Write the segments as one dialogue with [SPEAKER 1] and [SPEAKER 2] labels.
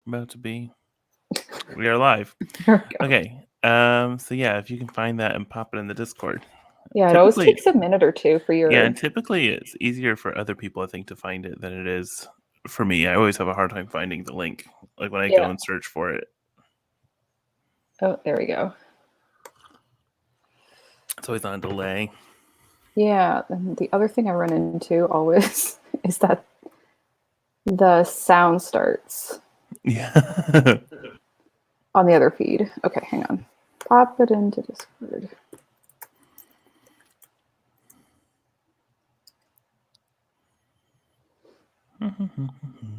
[SPEAKER 1] about to be. We are live. Okay. So yeah, if you can find that and pop it in the Discord.
[SPEAKER 2] Yeah, it always takes a minute or two for your.
[SPEAKER 1] Yeah, and typically it's easier for other people, I think, to find it than it is for me. I always have a hard time finding the link, like when I go and search for it.
[SPEAKER 2] Oh, there we go.
[SPEAKER 1] It's always on delay.
[SPEAKER 2] Yeah, and the other thing I run into always is that the sound starts.
[SPEAKER 1] Yeah.
[SPEAKER 2] On the other feed. Okay, hang on. Pop it into Discord.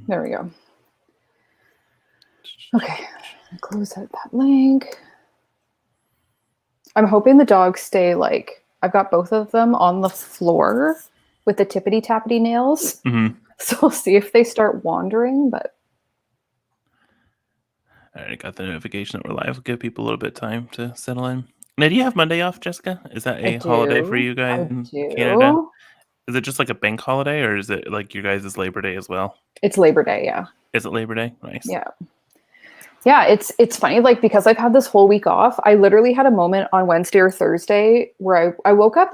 [SPEAKER 2] There we go. Okay, close out that link. I'm hoping the dogs stay I've got both of them on the floor with the tippity tappity nails.
[SPEAKER 1] Mm-hmm.
[SPEAKER 2] So we'll see if they start wandering, but.
[SPEAKER 1] All right, I got the notification that we're live. We'll give people a little bit of time to settle in. Now, do you have Monday off, Jessica? Is that a holiday for you guys in Canada? Is it just like a bank holiday, or is it like you guys' Labor Day as well?
[SPEAKER 2] It's Labor Day, yeah.
[SPEAKER 1] Is it Labor Day? Nice.
[SPEAKER 2] Yeah. Yeah, it's funny, because I've had this whole week off, I literally had a moment on Wednesday or Thursday where I woke up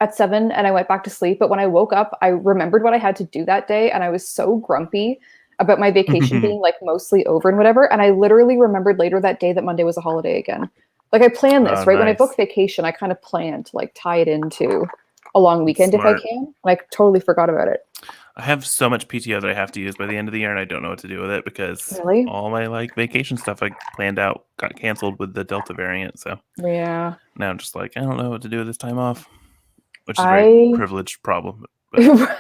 [SPEAKER 2] at 7 and I went back to sleep. But when I woke up, I remembered what I had to do that day. And I was so grumpy about my vacation being mostly over and whatever. And I literally remembered later that day that Monday was a holiday again. I planned this, right? Nice. When I book vacation, I kind of plan to tie it into a long weekend if I can. And I totally forgot about it.
[SPEAKER 1] I have so much PTO that I have to use by the end of the year, and I don't know what to do with it because all my vacation stuff I planned out got canceled with the Delta variant. So
[SPEAKER 2] yeah,
[SPEAKER 1] now I'm just I don't know what to do with this time off, which is a very privileged problem. But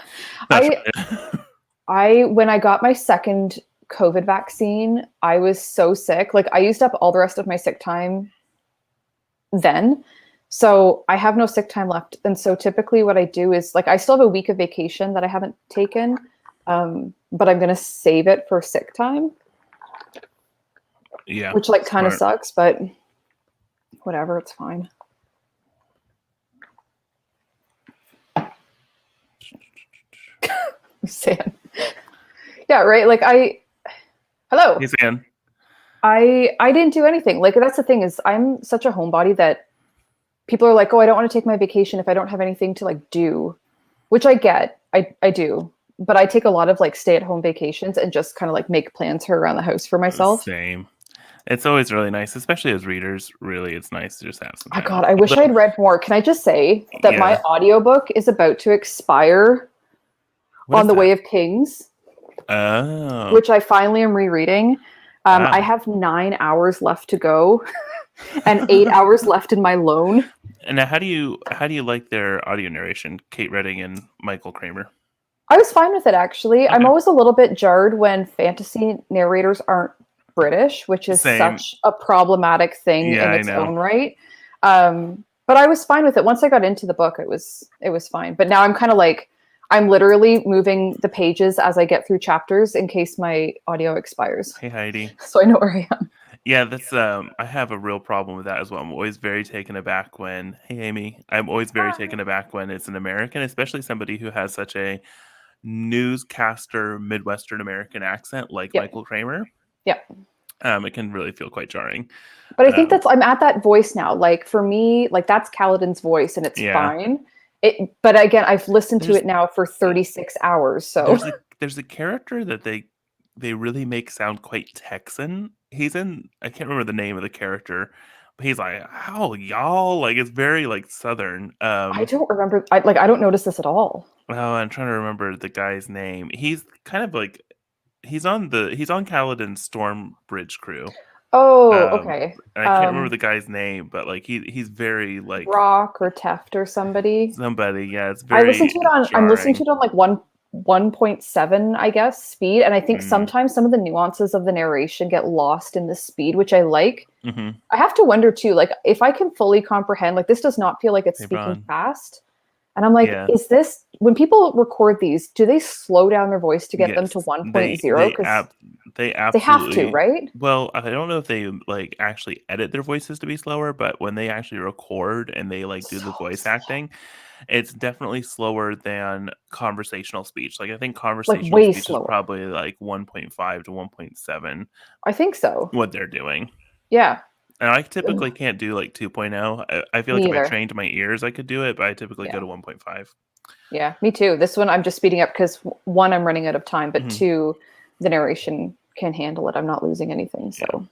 [SPEAKER 2] when I got my second COVID vaccine, I was so sick. I used up all the rest of my sick time then. So I have no sick time left. And so typically what I do is I still have a week of vacation that I haven't taken, but I'm going to save it for sick time.
[SPEAKER 1] Yeah.
[SPEAKER 2] Which kind of sucks, but whatever, it's fine. Sam. Yeah, right? Hello.
[SPEAKER 1] Hey, Sam.
[SPEAKER 2] I didn't do anything. That's the thing is I'm such a homebody that people are oh, I don't want to take my vacation if I don't have anything to do, which I get. I do. But I take a lot of stay-at-home vacations and just kind of make plans for around the house for myself.
[SPEAKER 1] Same. It's always really nice, especially as readers. Really, it's nice to just have some time.
[SPEAKER 2] Oh God, I wish I'd read more. Can I just say that my audiobook is about to expire on The Way of Kings, which I finally am rereading. Wow. I have 9 hours left to go and 8 hours left in my loan.
[SPEAKER 1] And now how do you like their audio narration, Kate Redding and Michael Kramer?
[SPEAKER 2] I was fine with it, actually. Okay. I'm always a little bit jarred when fantasy narrators aren't British, which is such a problematic thing in its own right. But I was fine with it. Once I got into the book, it was fine. But now I'm kind of I'm literally moving the pages as I get through chapters in case my audio expires.
[SPEAKER 1] Hey, Heidi.
[SPEAKER 2] So I know where I am.
[SPEAKER 1] Yeah, that's I have a real problem with that as well. I'm always very taken aback when, hey, Amy, I'm always very taken aback when it's an American, especially somebody who has such a newscaster Midwestern American accent like Michael Kramer.
[SPEAKER 2] Yeah.
[SPEAKER 1] It can really feel quite jarring.
[SPEAKER 2] But I think I'm at that voice now. For me, that's Kaladin's voice and it's fine. But again, I've listened to it now for 36 hours. So
[SPEAKER 1] there's a character that they really make sound quite Texan. He's in, I can't remember the name of the character, but he's how y'all? It's very Southern.
[SPEAKER 2] I don't remember. I don't notice this at all.
[SPEAKER 1] Oh, I'm trying to remember the guy's name. He's kind of he's on Kaladin's Storm Bridge crew.
[SPEAKER 2] Oh, okay.
[SPEAKER 1] And I can't remember the guy's name, but he's very
[SPEAKER 2] Rock or Teft or somebody.
[SPEAKER 1] Somebody, yeah. It's very.
[SPEAKER 2] I'm listening to it on 1.7, I guess, speed, and I think sometimes some of the nuances of the narration get lost in the speed, which I like. Mm-hmm. I have to wonder too, if I can fully comprehend, this does not feel like it's speaking fast. And I'm like,
[SPEAKER 1] Yeah.
[SPEAKER 2] is this, when people record these, do they slow down their voice to get them to
[SPEAKER 1] Yes.
[SPEAKER 2] 1.0? Because
[SPEAKER 1] They
[SPEAKER 2] they have to,
[SPEAKER 1] absolutely,
[SPEAKER 2] right?
[SPEAKER 1] well, I don't know if they, like, actually edit their voices to be slower, but when they actually record and they, like, do
[SPEAKER 2] So
[SPEAKER 1] the voice
[SPEAKER 2] slow.
[SPEAKER 1] acting, it's definitely slower than conversational speech. Like, I think
[SPEAKER 2] Like
[SPEAKER 1] conversational
[SPEAKER 2] way
[SPEAKER 1] speech is
[SPEAKER 2] slower.
[SPEAKER 1] probably, like, 1.5 to 1.7
[SPEAKER 2] I think so.
[SPEAKER 1] what they're doing.
[SPEAKER 2] Yeah.
[SPEAKER 1] And I typically can't do, like, 2.0. I feel like
[SPEAKER 2] Me
[SPEAKER 1] if I
[SPEAKER 2] either.
[SPEAKER 1] trained my ears, I could do it, but I typically go
[SPEAKER 2] Yeah.
[SPEAKER 1] to 1.5.
[SPEAKER 2] Yeah. Me too. This one I'm just speeding up because one, I'm running out of time, but
[SPEAKER 1] Mhm.
[SPEAKER 2] two, the narration can handle it. I'm not losing anything.
[SPEAKER 1] Yeah.
[SPEAKER 2] So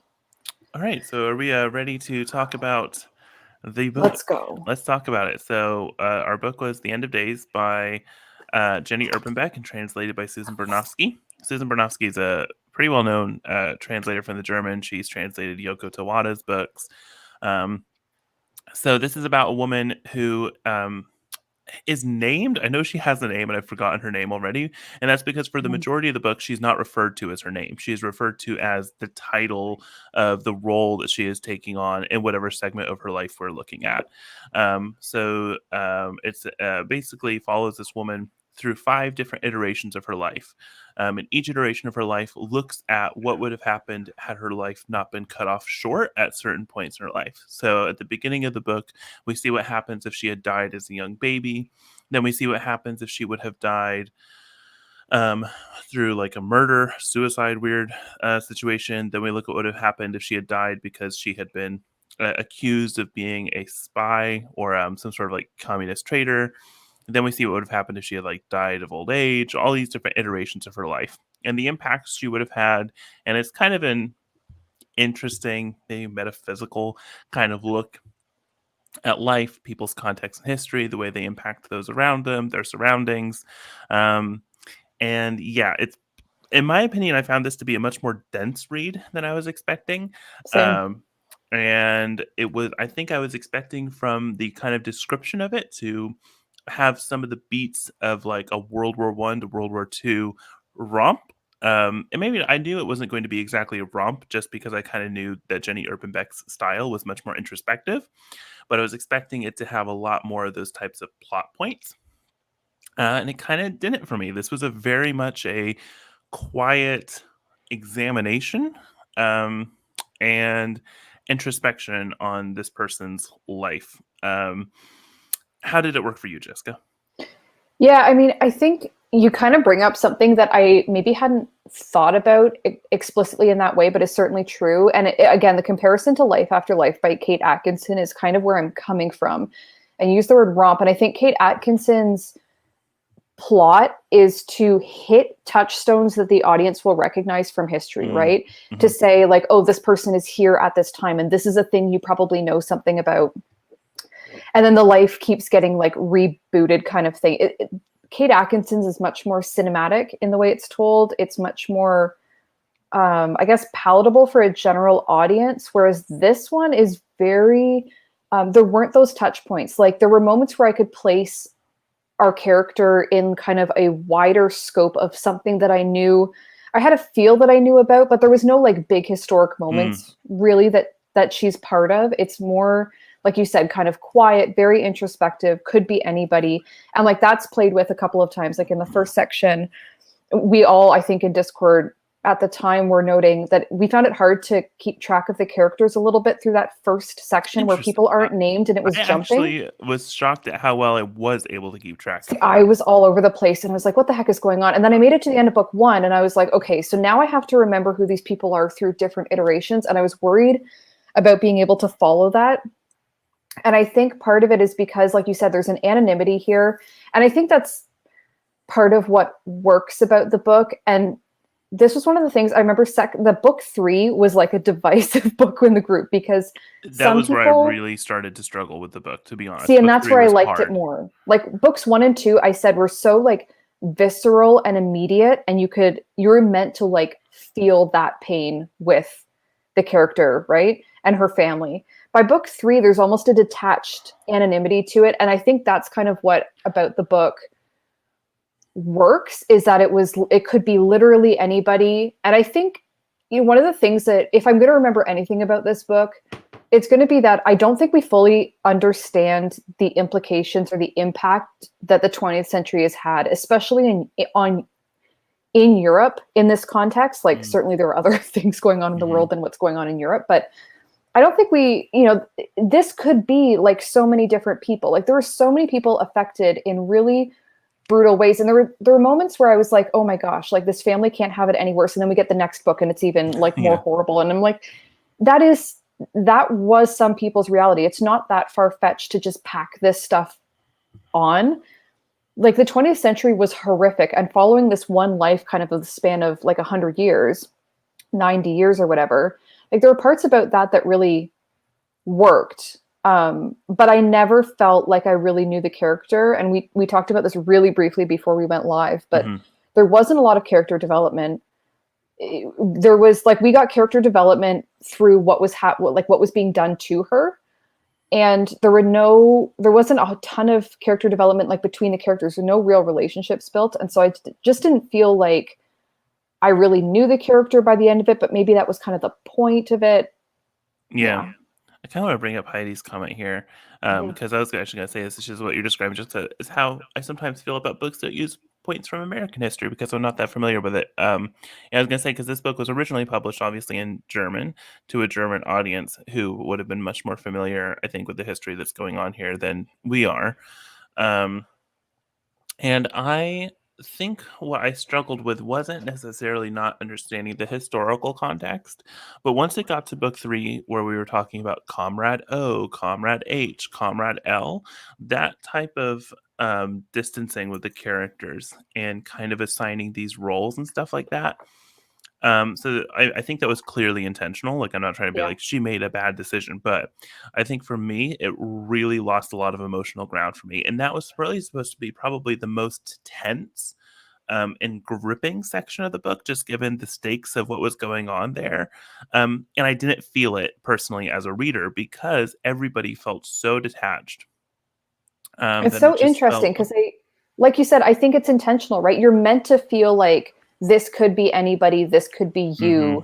[SPEAKER 1] Alright, so are we, ready to talk about the book?
[SPEAKER 2] let's go.
[SPEAKER 1] Let's talk about it. So, our book was The End of Days by, Jenny Erpenbeck and translated by Susan Bernofsky. Susan Bernofsky is a pretty well-known, translator from the German. She's translated Yoko Tawada's books. Um, so this is about a woman who, is named. I know she has a name, and I've forgotten her name already. And that's because for the
[SPEAKER 2] Mhm.
[SPEAKER 1] majority of the book, she's not referred to as her name. She is referred to as the title of the role that she is taking on in whatever segment of her life we're looking at. It's basically follows this woman through 5 different iterations of her life. And each iteration of her life looks at what would have happened had her life not been cut off short at certain points in her life. So at the beginning of the book, we see what happens if she had died as a young baby. Then we see what happens if she would have died um, through like a murder, suicide, weird situation. Then we look at what would have happened if she had died because she had been accused of being a spy or some sort of like communist traitor. Then we see what would have happened if she had like died of old age. All these different iterations of her life and the impacts she would have had. And it's kind of an interesting, maybe metaphysical kind of look at life, people's context and history, the way they impact those around them, their surroundings. Um, and yeah, it's in my opinion, I found this to be a much more dense read than I was expecting.
[SPEAKER 2] Same.
[SPEAKER 1] Um, and it was, I think I was expecting from the kind of description of it to have some of the beats of like a World War I to World War II romp. And maybe I knew it wasn't going to be exactly a romp just because I kind of knew that Jenny Erpenbeck's style was much more introspective, but I was expecting it to have a lot more of those types of plot points. And it kind of didn't for me. This was a very much a quiet examination um, and introspection on this person's life. How did it work for you, Jessica?
[SPEAKER 2] Yeah, I mean, I think you kind of bring up something that I maybe hadn't thought about explicitly in that way, but is certainly true. And again, the comparison to Life After Life by Kate Atkinson is kind of where I'm coming from. And use the word romp. And I think Kate Atkinson's plot is to hit touchstones that the audience will recognize from history,
[SPEAKER 1] Mm,
[SPEAKER 2] right? To
[SPEAKER 1] mhm,
[SPEAKER 2] say, like, oh, this person is here at this time, and this is a thing you probably know something about. And then the life keeps getting like rebooted kind of thing. Kate Atkinson's is much more cinematic in the way it's told. It's much more, I guess, palatable for a general audience. Whereas this one is very, there weren't those touch points. Like there were moments where I could place our character in kind of a wider scope of something that I knew. I had a feel that I knew about, but there was no like big historic
[SPEAKER 1] mm.
[SPEAKER 2] moments really that she's part of. It's more like you said, kind of quiet, very introspective, could be anybody. And like that's played with a couple of times. Like in the first section, we all, I think, in Discord at the time were noting that we found it hard to keep track of the characters a little bit through that first section where
[SPEAKER 1] Interesting.
[SPEAKER 2] people aren't named and it was
[SPEAKER 1] I
[SPEAKER 2] jumping.
[SPEAKER 1] actually was shocked at how well I was able to keep track
[SPEAKER 2] See,
[SPEAKER 1] of them.
[SPEAKER 2] I was all over the place and I was like, what the heck is going on? And then I made it to the end of book one and I was like, okay, so now I have to remember who these people are through different iterations. And I was worried about being able to follow that. And I think part of it is because, like you said, there's an anonymity here. And I think that's part of what works about the book. And this was one of the things I remember the book 3 was like a divisive book in the group because
[SPEAKER 1] That
[SPEAKER 2] some
[SPEAKER 1] was where I
[SPEAKER 2] people
[SPEAKER 1] really started to struggle with the book, to be honest.
[SPEAKER 2] see, and
[SPEAKER 1] Book
[SPEAKER 2] that's
[SPEAKER 1] 3
[SPEAKER 2] where I
[SPEAKER 1] was
[SPEAKER 2] liked it
[SPEAKER 1] hard.
[SPEAKER 2] more. Like books 1 and 2, I said were so like visceral and immediate, and you were meant to like feel that pain with the character, right? And her family. By book 3, there's almost a detached anonymity to it. And I think that's kind of what about the book works is that it could be literally anybody. And I think, you know, one of the things that if I'm going to remember anything about this book, it's going to be that I don't think we fully understand the implications or the impact that the 20th century has had, especially in Europe in this context. Like certainly there are other things going on in the world than what's going on in Europe, but I don't think this could be like so many different people. Like there were so many people affected in really brutal ways. And there were moments where I was like, oh my gosh, like this family can't have it any worse. And then we get the next book and it's even like more horrible. And I'm like, that was some people's reality. It's not that far-fetched to just pack this stuff on. Like the 20th century was horrific, and following this one life kind of the span of like 100 years, 90 years or whatever, like there were parts about that really worked. But I never felt like I really knew the character. And we talked about this really briefly before we went live, but there wasn't a lot of character development. There was like, we got character development through what was being done to her. And there wasn't a ton of character development, like between the characters, no real relationships built. And so I just didn't feel like I really knew the character by the end of it, but maybe that was kind of the point of it.
[SPEAKER 1] Yeah. I kind of want to bring up Heidi's comment here because I was actually going to say this is just what you're describing, is how I sometimes feel about books that use points from American history because I'm not that familiar with it. I was going to say, because this book was originally published, obviously, in German to a German audience who would have been much more familiar, I think, with the history that's going on here than we are. And I think what I struggled with wasn't necessarily not understanding the historical context, but once it got to book 3, where we were talking about Comrade O, Comrade H, Comrade L, that type of distancing with the characters and kind of assigning these roles and stuff like that. So I think that was clearly intentional. Like, I'm not trying to be like, she made a bad decision, but I think for me, it really lost a lot of emotional ground for me. And that was really supposed to be probably the most tense and gripping section of the book, just given the stakes of what was going on there. And I didn't feel it personally as a reader because everybody felt so detached.
[SPEAKER 2] It's so interesting because like you said, I think it's intentional, right? You're meant to feel like this could be anybody, this could be you,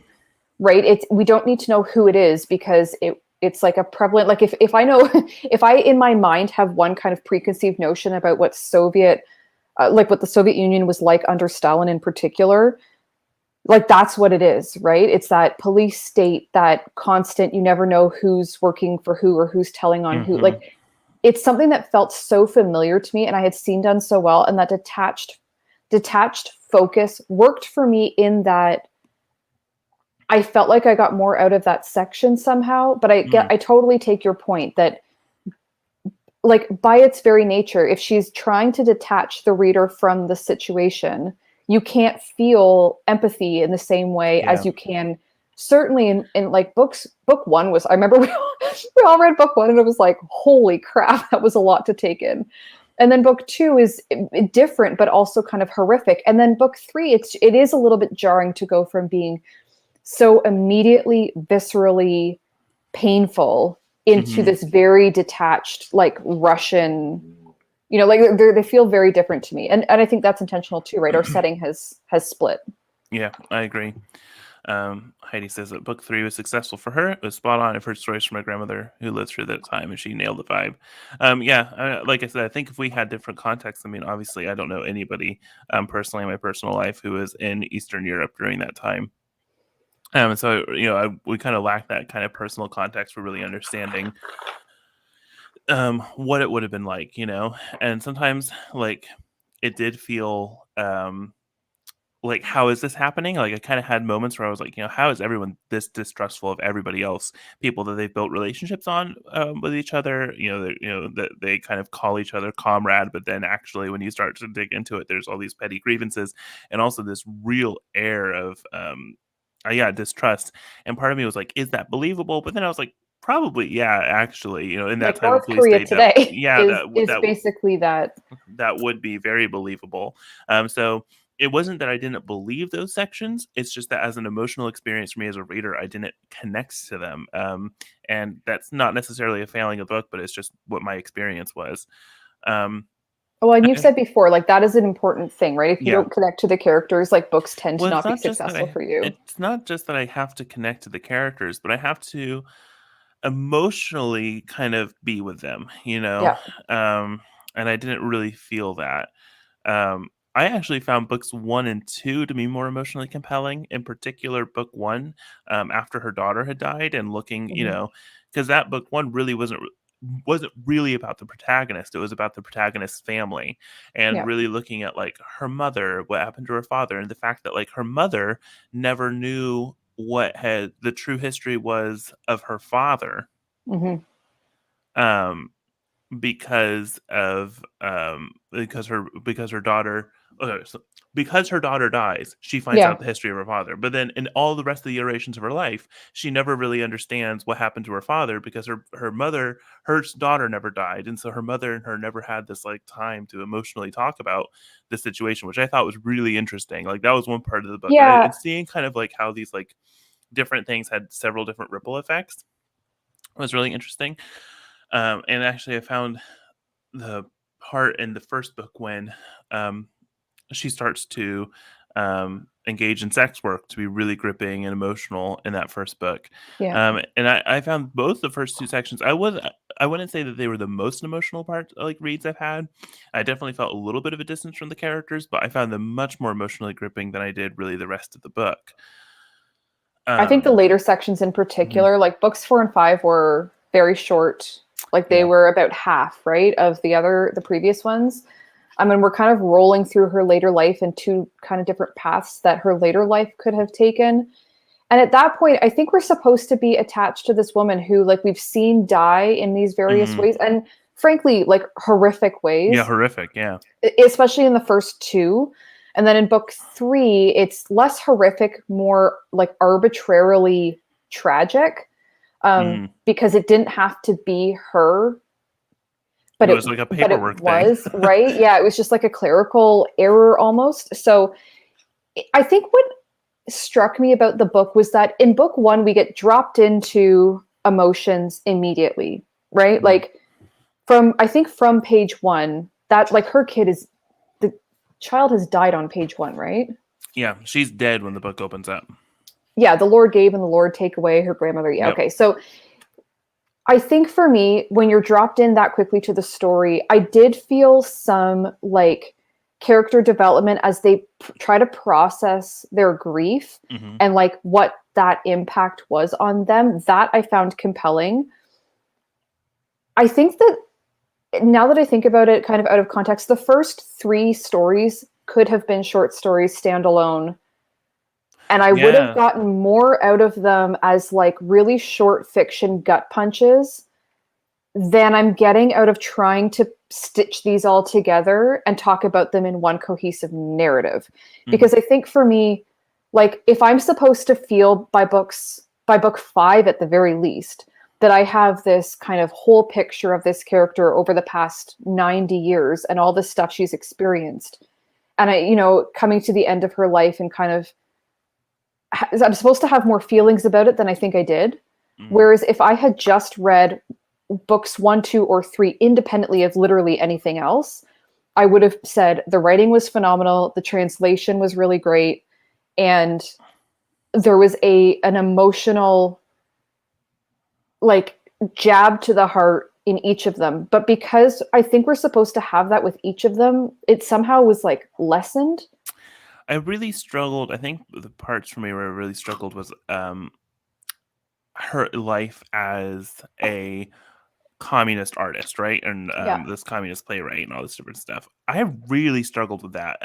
[SPEAKER 2] right? We don't need to know who it is because it's like a prevalent, like if I know, if I in my mind have one kind of preconceived notion about what what the Soviet Union was like under Stalin in particular, like that's what it is, right? It's that police state, that constant, you never know who's working for who or who's telling on who. Like it's something that felt so familiar to me and I had seen done so well. And that detached focus worked for me in that I felt like I got more out of that section somehow. But I totally take your point that, like, by its very nature, if she's trying to detach the reader from the situation, you can't feel empathy in the same way as you can certainly in like book 1 was, I remember we all read book 1 and it was like, holy crap, that was a lot to take in. And then book 2 is different, but also kind of horrific. And then book 3, it is a little bit jarring to go from being so immediately viscerally painful into this very detached, like Russian, like they feel very different to me. And I think that's intentional too, right? Our setting has split.
[SPEAKER 1] Yeah, I agree. Heidi says that book 3 was successful for her. It was spot on. I've heard stories from my grandmother who lived through that time, and she nailed the vibe. Like I said, I think if we had different contexts, I mean, obviously, I don't know anybody personally in my personal life who was in Eastern Europe during that time. So we kind of lack that kind of personal context for really understanding what it would have been like, and sometimes like it did feel like, how is this happening? Like, I kind of had moments where I was like, how is everyone this distrustful of everybody else? People that they've built relationships on with each other, that they kind of call each other comrade, but then actually when you start to dig into it, there's all these petty grievances and also this real air of, distrust. And part of me was like, is that believable? But then I was like, probably, yeah, actually, in that
[SPEAKER 2] like
[SPEAKER 1] type
[SPEAKER 2] North
[SPEAKER 1] of police
[SPEAKER 2] Korea
[SPEAKER 1] state,
[SPEAKER 2] today is
[SPEAKER 1] that
[SPEAKER 2] basically that
[SPEAKER 1] would be very believable. So it wasn't that I didn't believe those sections. It's just that as an emotional experience for me as a reader, I didn't connect to them. And that's not necessarily a failing of the book, but it's just what my experience was.
[SPEAKER 2] Well, and you've said before, like that is an important thing, right? If you don't connect to the characters, like books tend to not be successful for you.
[SPEAKER 1] It's not just that I have to connect to the characters, but I have to emotionally kind of be with them,
[SPEAKER 2] Yeah.
[SPEAKER 1] um, and I didn't really feel that. I actually found books 1 and 2 to be more emotionally compelling, in particular, book 1, after her daughter had died and looking,
[SPEAKER 2] Mhm.
[SPEAKER 1] because that book 1 really wasn't really about the protagonist, it was about the protagonist's family, and
[SPEAKER 2] Yeah.
[SPEAKER 1] really looking at, like, her mother, what happened to her father, and the fact that, like, her mother never knew what had the true history was of her father,
[SPEAKER 2] Mhm.
[SPEAKER 1] um, because her daughter okay, so because her daughter dies, she finds
[SPEAKER 2] Yeah.
[SPEAKER 1] out the history of her father. But then in all the rest of the iterations of her life, she never really understands what happened to her father because her daughter never died, and so her mother and her never had this like time to emotionally talk about the situation, which I thought was really interesting. Like that was one part of the book,
[SPEAKER 2] Yeah.
[SPEAKER 1] and seeing kind of like how these like different things had several different ripple effects was really interesting. And actually, I found the part in the first book when um, she starts to engage in sex work to be really gripping and emotional in that first book.
[SPEAKER 2] Yeah.
[SPEAKER 1] And I found both the first two sections. I wouldn't say that they were the most emotional part like reads I've had. I definitely felt a little bit of a distance from the characters, but I found them much more emotionally gripping than I did really the rest of the book.
[SPEAKER 2] I think the
[SPEAKER 1] Um,
[SPEAKER 2] later sections in
[SPEAKER 1] mhm,
[SPEAKER 2] particular, like books 4 and 5 were very short. Like they
[SPEAKER 1] yeah.
[SPEAKER 2] were about half, right, of the previous ones. I mean, we're kind of rolling through her later life and two kind of different paths that her later life could have taken. And at that point, I think we're supposed to be attached to this woman who, like, we've seen die in these various
[SPEAKER 1] Mhm.
[SPEAKER 2] ways and frankly, like horrific
[SPEAKER 1] Yeah,
[SPEAKER 2] ways,
[SPEAKER 1] horrific. Yeah.
[SPEAKER 2] especially in the first two. And then in book 3, it's less horrific, more like arbitrarily tragic,
[SPEAKER 1] Mhm.
[SPEAKER 2] because it didn't have to be her,
[SPEAKER 1] It was like a
[SPEAKER 2] but it
[SPEAKER 1] paperwork thing.
[SPEAKER 2] was, right? Yeah, it was just like a clerical error almost. So I think what struck me about the book was that in book 1 we get dropped into emotions immediately, right?
[SPEAKER 1] Mhm.
[SPEAKER 2] Like from I think from page 1 that like her kid is the child has died on page 1, right?
[SPEAKER 1] Yeah, she's dead when the book opens up.
[SPEAKER 2] Yeah, the Lord gave and the Lord take away, her grandmother. Yeah,
[SPEAKER 1] Yep.
[SPEAKER 2] okay. So I think for me, when you're dropped in that quickly to the story, I did feel some like character development as they try to process their grief
[SPEAKER 1] Mhm.
[SPEAKER 2] and like what that impact was on them. That I found compelling. I think that now that I think about it kind of out of context, the first 3 stories could have been short stories standalone, and I would have
[SPEAKER 1] Yeah.
[SPEAKER 2] gotten more out of them as like really short fiction gut punches than I'm getting out of trying to stitch these all together and talk about them in one cohesive narrative.
[SPEAKER 1] Mhm.
[SPEAKER 2] Because I think for me, like if I'm supposed to feel by book 5 at the very least, that I have this kind of whole picture of this character over the past 90 years and all the stuff she's experienced. And coming to the end of her life and kind of I'm supposed to have more feelings about it than I think I did.
[SPEAKER 1] Mhm.
[SPEAKER 2] Whereas if I had just read books 1, 2, or 3 independently of literally anything else, I would have said the writing was phenomenal, the translation was really great, and there was an emotional like jab to the heart in each of them. But because I think we're supposed to have that with each of them, it somehow was like lessened.
[SPEAKER 1] I really struggled. I think the parts for me where I really struggled was her life as a communist artist, right? And
[SPEAKER 2] Yeah.
[SPEAKER 1] this communist playwright and all this different stuff. I really struggled with that.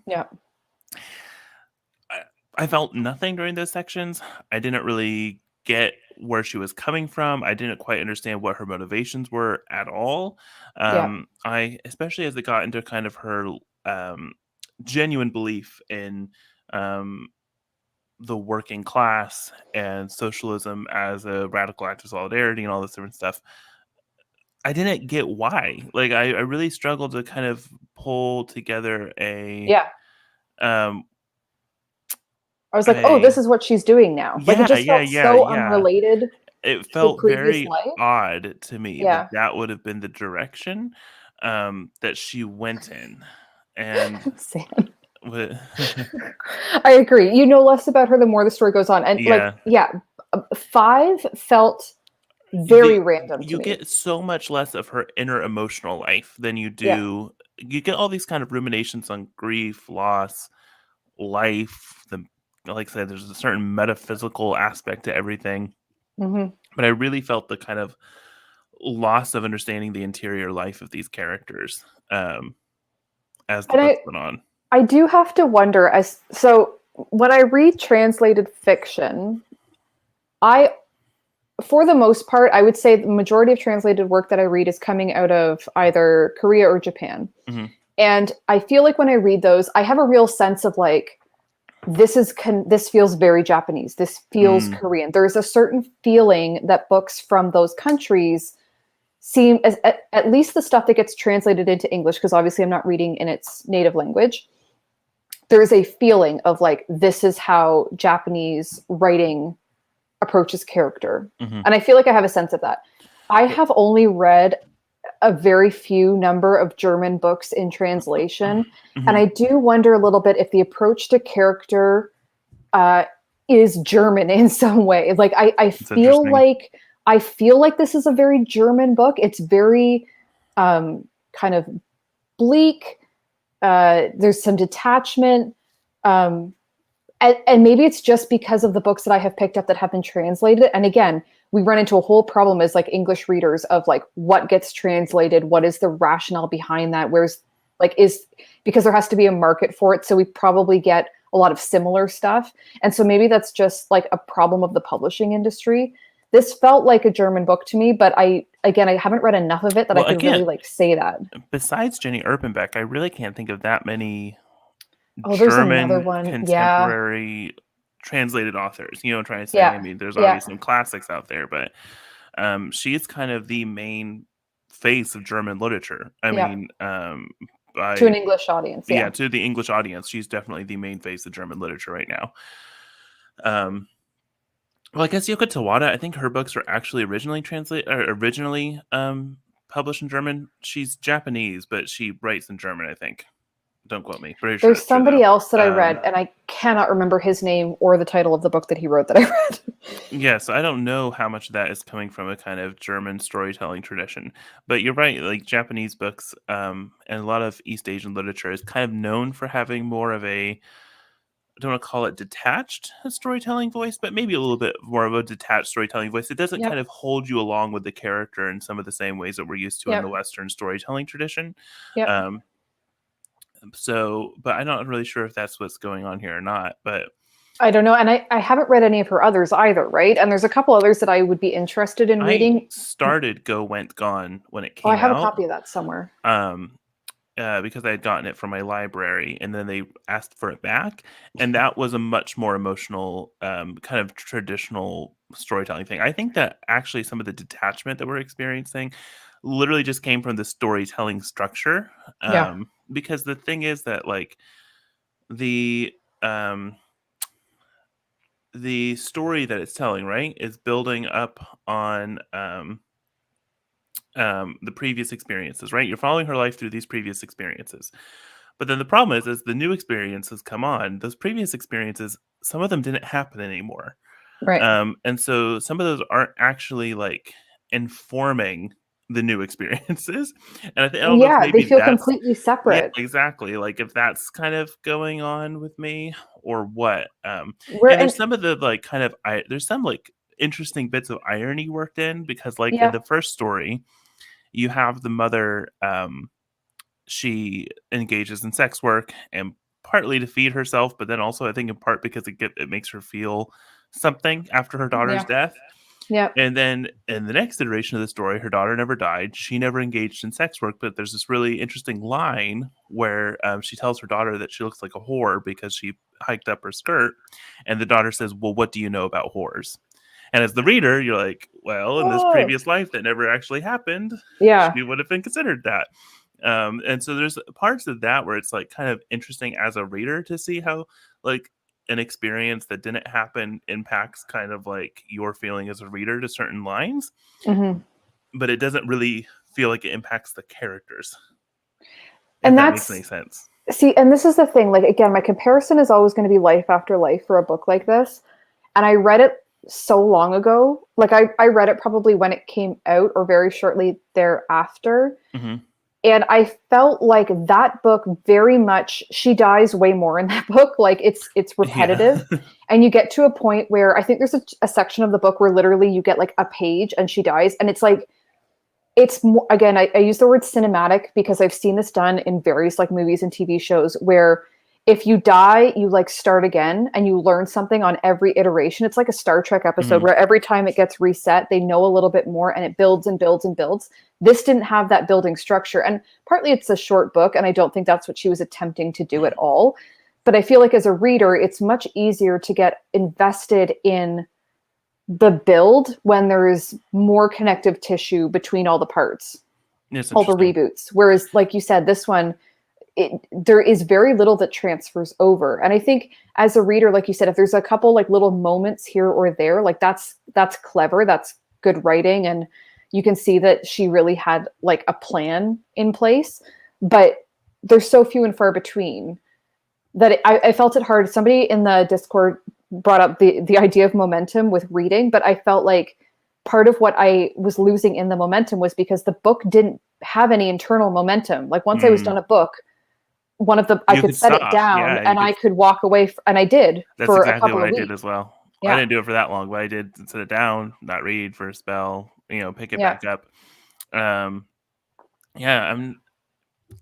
[SPEAKER 2] Yeah.
[SPEAKER 1] I, I felt nothing during those sections. I didn't really get where she was coming from. I didn't quite understand what her motivations were at all.
[SPEAKER 2] Yeah.
[SPEAKER 1] I especially as it got into kind of her um, genuine belief in um, the working class and socialism as a radical act of solidarity and all this different stuff. I didn't get why. Like I really struggled to kind of pull together
[SPEAKER 2] Yeah.
[SPEAKER 1] um
[SPEAKER 2] I was like, "Oh,
[SPEAKER 1] a
[SPEAKER 2] this is what she's doing now." Like it
[SPEAKER 1] yeah,
[SPEAKER 2] just
[SPEAKER 1] yeah,
[SPEAKER 2] felt
[SPEAKER 1] yeah,
[SPEAKER 2] so
[SPEAKER 1] yeah.
[SPEAKER 2] unrelated
[SPEAKER 1] It
[SPEAKER 2] to the
[SPEAKER 1] felt
[SPEAKER 2] previous
[SPEAKER 1] very
[SPEAKER 2] life.
[SPEAKER 1] odd to me that
[SPEAKER 2] Yeah.
[SPEAKER 1] that would have been the direction that she went in. And
[SPEAKER 2] Sam.
[SPEAKER 1] wi-
[SPEAKER 2] I agree. You know less about her the more the story goes on. And like,
[SPEAKER 1] yeah.
[SPEAKER 2] yeah, 5 felt very random to
[SPEAKER 1] you
[SPEAKER 2] me.
[SPEAKER 1] get so much less of her inner emotional life than you
[SPEAKER 2] Yeah.
[SPEAKER 1] do. You get all these kind of ruminations on grief, loss, life. Like I said, there's a certain metaphysical aspect to everything.
[SPEAKER 2] Hmm.
[SPEAKER 1] But I really felt the kind of loss of understanding the interior life of these characters as the
[SPEAKER 2] And
[SPEAKER 1] books went on.
[SPEAKER 2] I do have to wonder as so when I read translated fiction, I for the most part, I would say the majority of translated work that I read is coming out of either Korea or Japan.
[SPEAKER 1] Hmm.
[SPEAKER 2] And I feel like when I read those, I have a real sense of like this feels very Japanese. This feels
[SPEAKER 1] Mm,
[SPEAKER 2] Korean. There's a certain feeling that books from those countries seem at least the stuff that gets translated into English, because obviously I'm not reading in its native language. There is a feeling of like this is how Japanese writing approaches character.
[SPEAKER 1] hmm.
[SPEAKER 2] And I feel like I have a sense of that. I
[SPEAKER 1] Well,
[SPEAKER 2] have only read a very few number of German books in translation. And
[SPEAKER 1] mhm.
[SPEAKER 2] I do wonder a little bit if the approach to character uh, is German in some way. Like
[SPEAKER 1] It's interesting.
[SPEAKER 2] I feel like this is a very German book. It's very kind of bleak. There's some detachment. Um, and maybe it's just because of the books that I have picked up that have been translated. And again, we run into a whole problem as like English readers of like what gets translated, what is the rationale behind that, where's like is because there has to be a market for it. So we probably get a lot of similar stuff. And so maybe that's just like a problem of the publishing industry. This felt like a German book to me, but I haven't read enough of it that I
[SPEAKER 1] Well,
[SPEAKER 2] could really
[SPEAKER 1] again,
[SPEAKER 2] like say that.
[SPEAKER 1] besides Jenny Erpenbeck, I really can't think of that many
[SPEAKER 2] Oh, there's another
[SPEAKER 1] German
[SPEAKER 2] one. Yeah.
[SPEAKER 1] contemporary translated authors. You know what I'm trying to say? I
[SPEAKER 2] Yeah.
[SPEAKER 1] mean, there's
[SPEAKER 2] Yeah.
[SPEAKER 1] obviously some classics out there, but she is kind of the main face of German literature. I
[SPEAKER 2] Yeah.
[SPEAKER 1] mean,
[SPEAKER 2] To an
[SPEAKER 1] by
[SPEAKER 2] English audience.
[SPEAKER 1] yeah,
[SPEAKER 2] Yeah.
[SPEAKER 1] to the English audience, she's definitely the main face of German literature right now. Um, well, I guess Yoko Tawada, I think her books were actually originally published in German. She's Japanese, but she writes in German, I think. Don't quote me. Pretty sure
[SPEAKER 2] There's
[SPEAKER 1] that's true though.
[SPEAKER 2] somebody else that I read,
[SPEAKER 1] Um,
[SPEAKER 2] and I cannot remember his name or the title of the book that he wrote that I read.
[SPEAKER 1] yeah, so I don't know how much of that is coming from a kind of German storytelling tradition, but you're right. Like Japanese books, and a lot of East Asian literature is kind of known for having more of a, I don't want to call it detached storytelling voice, but maybe a little bit more of a detached storytelling voice. It doesn't kind
[SPEAKER 2] Yep.
[SPEAKER 1] of hold you along with the character in some of the same ways that we're used to in the
[SPEAKER 2] Yep.
[SPEAKER 1] Western storytelling tradition.
[SPEAKER 2] Yep.
[SPEAKER 1] Um, but I'm not really sure if that's what's going on here or not. But
[SPEAKER 2] I don't know. And I haven't read any of her others either, right? And there's a couple others that I would be interested in
[SPEAKER 1] I
[SPEAKER 2] reading.
[SPEAKER 1] started Go Went Gone when it
[SPEAKER 2] Oh, I
[SPEAKER 1] came
[SPEAKER 2] have a
[SPEAKER 1] out.
[SPEAKER 2] copy of that somewhere.
[SPEAKER 1] Um, because I had gotten it from my library, and then they asked for it back, and that was a much more emotional, kind of traditional storytelling thing. I think that actually some of the detachment that we're experiencing literally just came from the storytelling structure.
[SPEAKER 2] Yeah.
[SPEAKER 1] Because the thing is that like the um the story that it's telling, right, is building up on the previous experiences, right? You're following her life through these previous experiences. But then the problem is, as the new experiences come on, those previous experiences, some of them didn't happen anymore.
[SPEAKER 2] Right.
[SPEAKER 1] And so some of those aren't actually like informing the new experiences. And I don't know if
[SPEAKER 2] Yeah, they
[SPEAKER 1] maybe
[SPEAKER 2] feel
[SPEAKER 1] that's,
[SPEAKER 2] completely
[SPEAKER 1] yeah,
[SPEAKER 2] separate.
[SPEAKER 1] exactly. Like if that's kind of going on with me or what.
[SPEAKER 2] Where
[SPEAKER 1] And
[SPEAKER 2] and
[SPEAKER 1] there's some of the like kind of there's some like interesting bits of irony worked in because like in
[SPEAKER 2] yeah.
[SPEAKER 1] the first story, you have the mother, she engages in sex work and partly to feed herself, but then also I think in part because it makes her feel something after her daughter's
[SPEAKER 2] Yeah.
[SPEAKER 1] death.
[SPEAKER 2] Yeah.
[SPEAKER 1] And then in the next iteration of the story, her daughter never died. She never engaged in sex work, but there's this really interesting line where she tells her daughter that she looks like a whore because she hiked up her skirt. And the daughter says, "Well, what do you know about whores?" And as the reader, you're like, well, in this
[SPEAKER 2] Oh.
[SPEAKER 1] previous life that never actually happened,
[SPEAKER 2] Yeah.
[SPEAKER 1] she would have been considered that. And so there's parts of that where it's like kind of interesting as a reader to see how like an experience that didn't happen impacts kind of like your feeling as a reader to certain lines,
[SPEAKER 2] Hmm.
[SPEAKER 1] but it doesn't really feel like it impacts the characters, if
[SPEAKER 2] And
[SPEAKER 1] that makes any
[SPEAKER 2] that's
[SPEAKER 1] sense.
[SPEAKER 2] see, and this is the thing. Like again, my comparison is always going to be Life After Life for a book like this. And I read it. so long ago. Like I read it probably when it came out or very shortly thereafter.
[SPEAKER 1] Mm-hmm.
[SPEAKER 2] And I felt like that book very much, she dies way more in that book. Like it's
[SPEAKER 1] Yeah.
[SPEAKER 2] repetitive. And you get to a point where I think there's a section of the book where literally you get like a page and she dies. And it's like, it's more, again, I use the word cinematic because I've seen this done in various like movies and TV shows where if you die, you like start again and you learn something on every iteration. It's like a Star Trek episode
[SPEAKER 1] Mm-hmm.
[SPEAKER 2] where every time it gets reset, they know a little bit more and it builds and builds and builds. This didn't have that building structure. And partly it's a short book, and I don't think that's what she was attempting to do at all. But I feel like as a reader, it's much easier to get invested in the build when there's more connective tissue between all the parts,
[SPEAKER 1] It's
[SPEAKER 2] all the
[SPEAKER 1] interesting.
[SPEAKER 2] reboots. Whereas, like you said, this one, there is very little that transfers over. And I think as a reader, like you said, if there's a couple like little moments here or there, like that's clever, that's good writing, and you can see that she really had like a plan in place. But there's so few and far between that I felt it hard. Somebody in the Discord brought up the idea of momentum with reading, but I felt like part of what I was losing in the momentum was because the book didn't have any internal momentum. Like once I was done a book, I
[SPEAKER 1] You
[SPEAKER 2] could
[SPEAKER 1] could
[SPEAKER 2] set it
[SPEAKER 1] stop.
[SPEAKER 2] down
[SPEAKER 1] Yeah, you
[SPEAKER 2] and
[SPEAKER 1] could.
[SPEAKER 2] I could walk away, and I did
[SPEAKER 1] That's
[SPEAKER 2] for a
[SPEAKER 1] exactly
[SPEAKER 2] couple
[SPEAKER 1] what
[SPEAKER 2] of
[SPEAKER 1] I did
[SPEAKER 2] weeks.
[SPEAKER 1] as well. I
[SPEAKER 2] Yeah,
[SPEAKER 1] didn't do it for that long, but I did sit it down, not read for a spell, pick it
[SPEAKER 2] yeah,
[SPEAKER 1] back up. Um, yeah,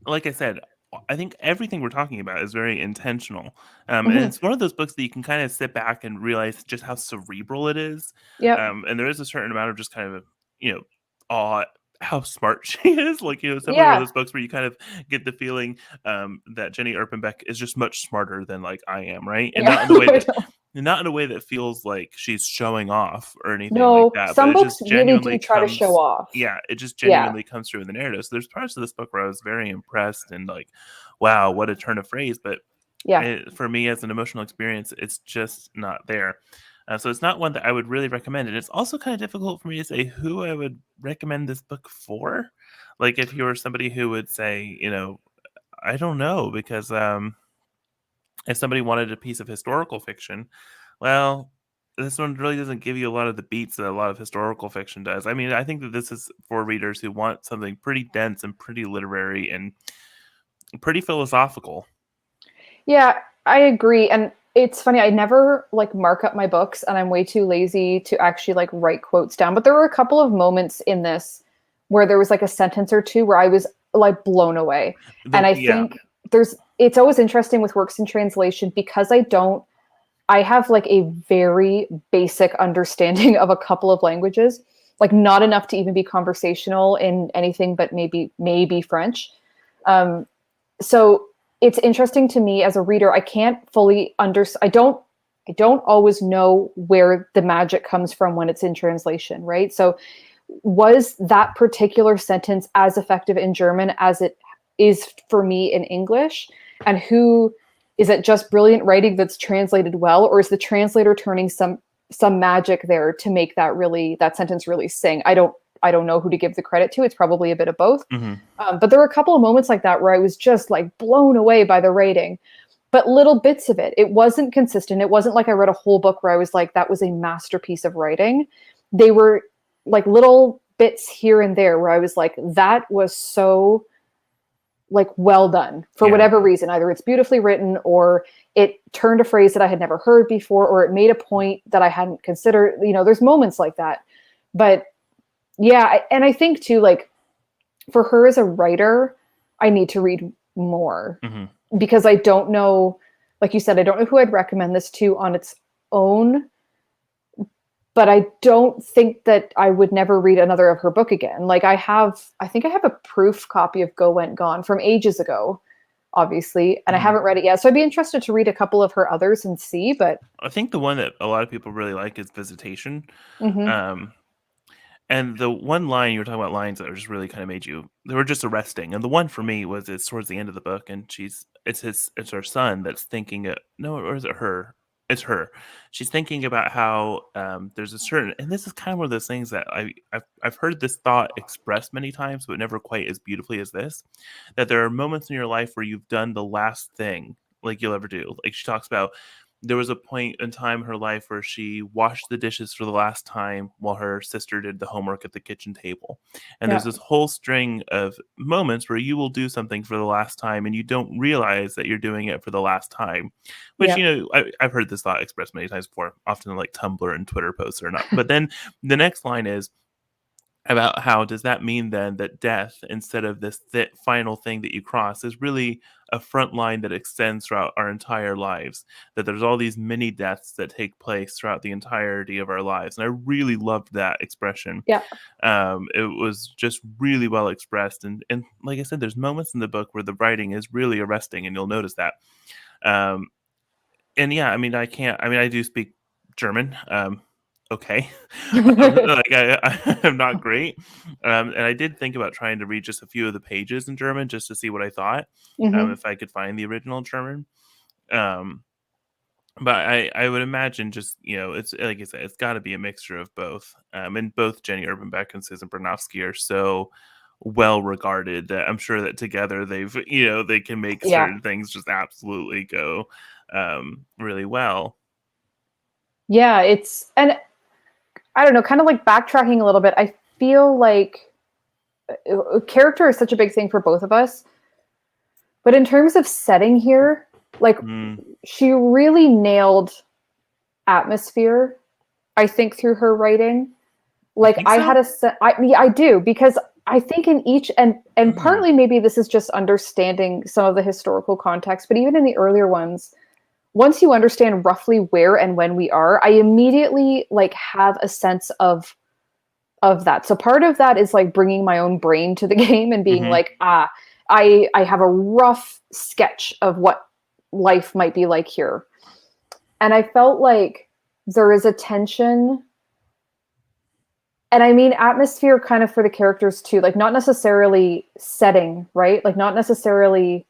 [SPEAKER 1] like I said, I think everything we're talking about is very intentional. And
[SPEAKER 2] hmm
[SPEAKER 1] it's one of those books that you can kind of sit back and realize just how cerebral it is.
[SPEAKER 2] yep,
[SPEAKER 1] And there is a certain amount of just kind of, awe how smart she is. Like, it's definitely one of
[SPEAKER 2] yeah,
[SPEAKER 1] those books where you kind of get the feeling that Jenny Erpenbeck is just much smarter than like I am, right? And
[SPEAKER 2] yeah.
[SPEAKER 1] not in a way that feels like she's showing off or anything like
[SPEAKER 2] No,
[SPEAKER 1] that, but
[SPEAKER 2] some
[SPEAKER 1] it
[SPEAKER 2] books
[SPEAKER 1] just
[SPEAKER 2] really do
[SPEAKER 1] genuinely
[SPEAKER 2] try to show
[SPEAKER 1] comes.
[SPEAKER 2] off.
[SPEAKER 1] Yeah, it just
[SPEAKER 2] Yeah,
[SPEAKER 1] genuinely comes through in the narrative. So there's parts of this book where I was very impressed and like, wow, what a turn of phrase. But
[SPEAKER 2] yeah.
[SPEAKER 1] for me, as an emotional experience, it's just not there. So it's not one that I would really recommend. And it's also kind of difficult for me to say who I would recommend this book for. Like if you were somebody who would say, I don't know, because if somebody wanted a piece of historical fiction, well, this one really doesn't give you a lot of the beats that a lot of historical fiction does. I mean, I think that this is for readers who want something pretty dense and pretty literary and pretty philosophical.
[SPEAKER 2] Yeah, I agree. And it's funny, I never like mark up my books and I'm way too lazy to actually like write quotes down. But there were a couple of moments in this where there was like a sentence or two where I was like blown away. And I
[SPEAKER 1] Yeah.
[SPEAKER 2] think it's always interesting with works in translation because I have like a very basic understanding of a couple of languages, like not enough to even be conversational in anything but maybe French. Um, so it's interesting to me as a reader. I can't fully I don't always know where the magic comes from when it's in translation, right? So was that particular sentence as effective in German as it is for me in English? And who is it just brilliant writing that's translated well, or is the translator turning some magic there to make that sentence really sing? I don't know who to give the credit to. It's probably a bit of both.
[SPEAKER 1] Hmm.
[SPEAKER 2] But there were a couple of moments like that where I was just like blown away by the writing, but little bits of it. It wasn't consistent. It wasn't like I read a whole book where I was like, that was a masterpiece of writing. They were like little bits here and there where I was like, that was so like well done for
[SPEAKER 1] Yeah.
[SPEAKER 2] whatever reason. Either it's beautifully written or it turned a phrase that I had never heard before, or it made a point that I hadn't considered. There's moments like that. But yeah, and I think too, like for her as a writer, I need to read more
[SPEAKER 1] Hmm.
[SPEAKER 2] because I don't know, like you said, I don't know who I'd recommend this to on its own, but I don't think that I would never read another of her book again. Like I think I have a proof copy of Go Went Gone from ages ago, obviously, and I
[SPEAKER 1] Hmm.
[SPEAKER 2] haven't read it yet. So I'd be interested to read a couple of her others and see, but
[SPEAKER 1] I think the one that a lot of people really like is Visitation.
[SPEAKER 2] mhm.
[SPEAKER 1] Um, and the one line you were talking about lines that just really kind of made you, they were just arresting. And the one for me was it's towards the end of the book, and it's her son that's thinking, no, or is it her? It's her. She's thinking about how there's a certain, and this is kind of one of those things that I've heard this thought expressed many times, but never quite as beautifully as this. That there are moments in your life where you've done the last thing like you'll ever do. Like she talks about there was a point in time in her life where she washed the dishes for the last time while her sister did the homework at the kitchen table. And there's
[SPEAKER 2] Yeah.
[SPEAKER 1] this whole string of moments where you will do something for the last time and you don't realize that you're doing it for the last time. Which,
[SPEAKER 2] Yeah.
[SPEAKER 1] you know, I've heard this thought expressed many times before, often in like Tumblr and Twitter posts or not. But then the next line is, about how does that mean then that death, instead of this final thing that you cross, is really a front line that extends throughout our entire lives, that there's all these mini deaths that take place throughout the entirety of our lives. And I really loved that expression.
[SPEAKER 2] Yeah.
[SPEAKER 1] It was just really well expressed, and like I said, there's moments in the book where the writing is really arresting, and you'll notice that. um, and yeah, I mean, I do speak German. Okay. Like I'm not great. And I did think about trying to read just a few of the pages in German just to see what I thought,
[SPEAKER 2] Hmm.
[SPEAKER 1] if I could find the original German. Um, but I would imagine, just, you know, it's like I said, it's got to be a mixture of both. And both Jenny Urbanbeck and Susan Bernofsky are so well regarded that I'm sure that together they can make
[SPEAKER 2] Yeah.
[SPEAKER 1] certain things just absolutely go really well.
[SPEAKER 2] Yeah. And I don't know, kind of like backtracking a little bit, I feel like character is such a big thing for both of us. But in terms of setting here, like
[SPEAKER 1] Mm,
[SPEAKER 2] she really nailed atmosphere, I think, through her writing.
[SPEAKER 1] you
[SPEAKER 2] Like
[SPEAKER 1] think
[SPEAKER 2] I
[SPEAKER 1] so?
[SPEAKER 2] had yeah, I do, because I think in each, and
[SPEAKER 1] Mm,
[SPEAKER 2] partly maybe this is just understanding some of the historical context, but even in the earlier ones, once you understand roughly where and when we are, I immediately like have a sense of that. So part of that is like bringing my own brain to the game and being
[SPEAKER 1] hmm.
[SPEAKER 2] like, I have a rough sketch of what life might be like here. And I felt like there is a tension, and I mean atmosphere kind of for the characters too, like not necessarily setting, right? Like not necessarily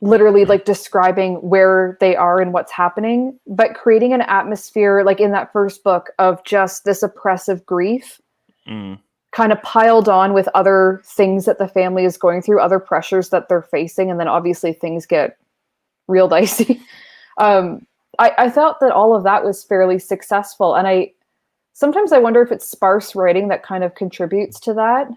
[SPEAKER 2] literally like describing where they are and what's happening, but creating an atmosphere like in that first book of just this oppressive grief
[SPEAKER 1] Mm,
[SPEAKER 2] kind of piled on with other things that the family is going through, other pressures that they're facing, and then obviously things get real dicey. um, I felt that all of that was fairly successful, and I sometimes I wonder if it's sparse writing that kind of contributes to that,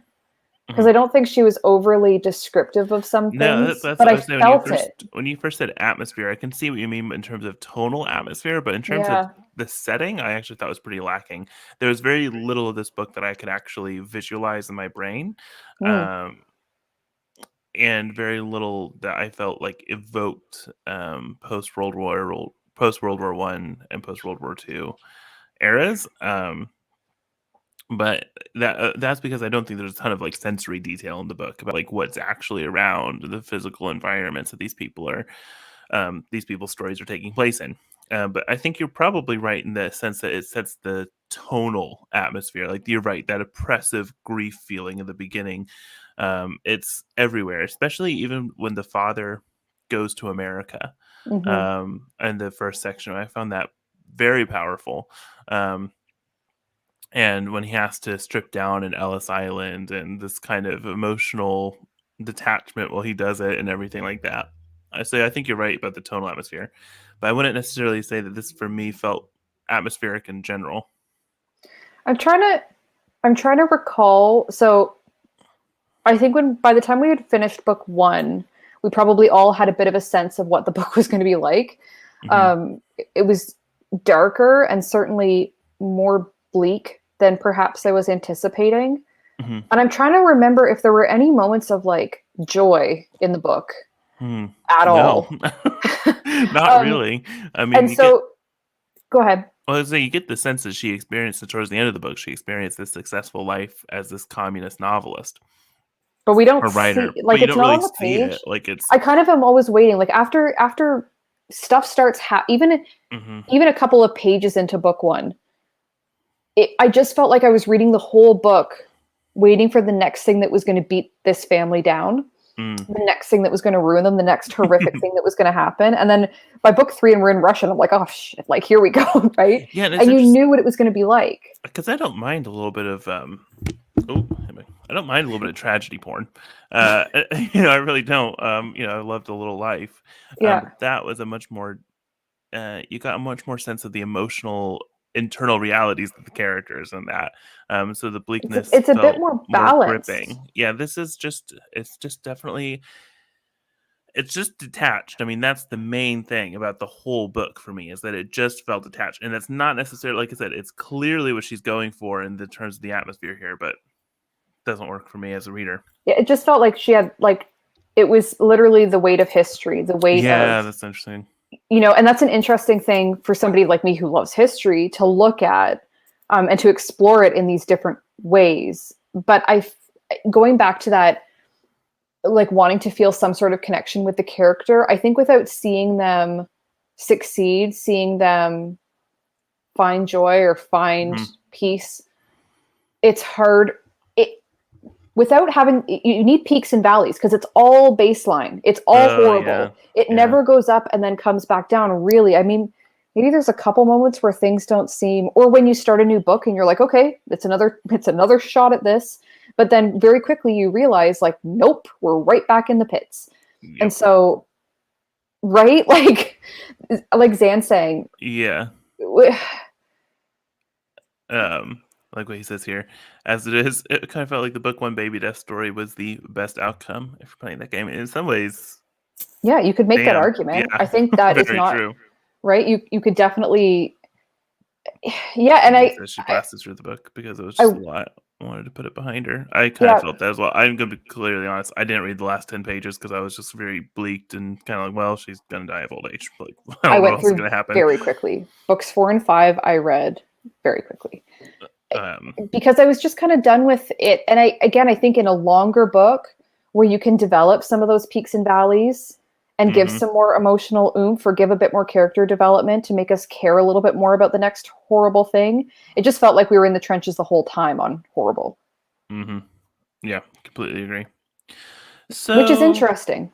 [SPEAKER 2] because
[SPEAKER 1] mhm.
[SPEAKER 2] I don't think she was overly descriptive of some
[SPEAKER 1] No,
[SPEAKER 2] things,
[SPEAKER 1] that's
[SPEAKER 2] but
[SPEAKER 1] what I
[SPEAKER 2] I
[SPEAKER 1] was saying
[SPEAKER 2] felt it.
[SPEAKER 1] when you first said atmosphere. I can see what you mean in terms of tonal atmosphere, but in terms of
[SPEAKER 2] Yeah.
[SPEAKER 1] the setting, I actually thought was pretty lacking. There was very little of this book that I could actually visualize in my brain,
[SPEAKER 2] Mm.
[SPEAKER 1] um, and very little that I felt like evoked post World War One and post World War Two eras. But that's because I don't think there's a ton of like sensory detail in the book about like what's actually around the physical environments that these people's stories are taking place in. But I think you're probably right in the sense that it sets the tonal atmosphere. Like you're right, that oppressive grief feeling in the beginning, it's everywhere, especially even when the father goes to America.
[SPEAKER 2] Hmm.
[SPEAKER 1] And the first section, I found that very powerful. Um, and when he has to strip down in Ellis Island, and this kind of emotional detachment while he does it and everything like that. I think you're right about the tonal atmosphere, but I wouldn't necessarily say that this for me felt atmospheric in general.
[SPEAKER 2] I'm trying to I'm trying to recall. So I think when by the time we had finished book one, we probably all had a bit of a sense of what the book was going to be like.
[SPEAKER 1] Hmm.
[SPEAKER 2] It was darker and certainly more bleak than perhaps I was anticipating.
[SPEAKER 1] Hmm.
[SPEAKER 2] And I'm trying to remember if there were any moments of like joy in the book
[SPEAKER 1] Hmm.
[SPEAKER 2] at
[SPEAKER 1] No,
[SPEAKER 2] all.
[SPEAKER 1] not
[SPEAKER 2] um,
[SPEAKER 1] really. I mean,
[SPEAKER 2] and so, go ahead.
[SPEAKER 1] well, I say you get the sense that she experienced it towards the end of the book. She experienced this successful life as this communist novelist
[SPEAKER 2] But we don't
[SPEAKER 1] or
[SPEAKER 2] see,
[SPEAKER 1] writer, but
[SPEAKER 2] like,
[SPEAKER 1] you
[SPEAKER 2] it's
[SPEAKER 1] don't
[SPEAKER 2] not
[SPEAKER 1] really
[SPEAKER 2] on the
[SPEAKER 1] see it.
[SPEAKER 2] page.
[SPEAKER 1] Like it's.
[SPEAKER 2] I kind of am always waiting. Like after stuff starts,
[SPEAKER 1] Hmm.
[SPEAKER 2] even a couple of pages into book one, I just felt like I was reading the whole book, waiting for the next thing that was going to beat this family down,
[SPEAKER 1] Mm.
[SPEAKER 2] the next thing that was going to ruin them, the next horrific thing that was going to happen. And then by book three, and we're in Russia, and I'm like, oh shit, like here we go, right?
[SPEAKER 1] Yeah, and it's
[SPEAKER 2] And you
[SPEAKER 1] interesting
[SPEAKER 2] knew what it was going to be like.
[SPEAKER 1] because I don't mind a little bit of oh, I don't mind a little bit of tragedy porn. I really don't. I loved A Little Life,
[SPEAKER 2] Yeah.
[SPEAKER 1] but that was a much more you got a much more sense of the emotional internal realities of the characters in that. So the bleakness
[SPEAKER 2] It's a bit
[SPEAKER 1] felt
[SPEAKER 2] more
[SPEAKER 1] more
[SPEAKER 2] balanced.
[SPEAKER 1] gripping. Yeah, this is just it's just definitely it's just detached. I mean, that's the main thing about the whole book for me is that it just felt detached. And that's not necessarily like I said, it's clearly what she's going for in the terms of the atmosphere here, but it doesn't work for me as a reader.
[SPEAKER 2] Yeah, it just felt like she had like it was literally the weight of history, the weight of,
[SPEAKER 1] Yeah, that's interesting.
[SPEAKER 2] and that's an interesting thing for somebody like me who loves history to look at, and to explore it in these different ways. But going back to that, like wanting to feel some sort of connection with the character, I think without seeing them succeed, seeing them find joy or find
[SPEAKER 1] Hmm.
[SPEAKER 2] peace, it's hard. Without having, you need peaks and valleys because it's all baseline, it's all
[SPEAKER 1] Oh, yeah.
[SPEAKER 2] horrible, it
[SPEAKER 1] Yeah.
[SPEAKER 2] never goes up and then comes back down, really. I mean, maybe there's a couple moments where things don't seem, or when you start a new book and you're like, okay, it's another shot at this, but then very quickly you realize like, nope, we're right back in the pits. And
[SPEAKER 1] Yep.
[SPEAKER 2] so, right, like Zan saying,
[SPEAKER 1] Yeah. Like what he says here, as it is, it kind of felt like the book one baby death story was the best outcome if you're playing that game. And in some ways,
[SPEAKER 2] yeah, you could make that
[SPEAKER 1] damn,
[SPEAKER 2] argument. I
[SPEAKER 1] yeah,
[SPEAKER 2] think that is
[SPEAKER 1] very
[SPEAKER 2] not
[SPEAKER 1] true.
[SPEAKER 2] right. You could definitely, yeah. And
[SPEAKER 1] He says she blasted through the book because it was
[SPEAKER 2] I
[SPEAKER 1] just a lot. I wanted to put it behind her. I kind of
[SPEAKER 2] yeah,
[SPEAKER 1] felt that as well. I'm going to be clearly honest. I didn't read the last 10 pages because I was just very bleaked and kind of like, well, she's going to die of old age. Like, I
[SPEAKER 2] I
[SPEAKER 1] don't know what
[SPEAKER 2] went
[SPEAKER 1] else is
[SPEAKER 2] through
[SPEAKER 1] going to happen.
[SPEAKER 2] very quickly. Books 4 and 5 I read very quickly
[SPEAKER 1] Um,
[SPEAKER 2] because I was just kind of done with it. And I think in a longer book where you can develop some of those peaks and valleys and give
[SPEAKER 1] mhm.
[SPEAKER 2] some more emotional oomph or give a bit more character development to make us care a little bit more about the next horrible thing. It just felt like we were in the trenches the whole time on horrible,
[SPEAKER 1] Mhm. Yeah, completely agree.
[SPEAKER 2] which is
[SPEAKER 1] So
[SPEAKER 2] interesting.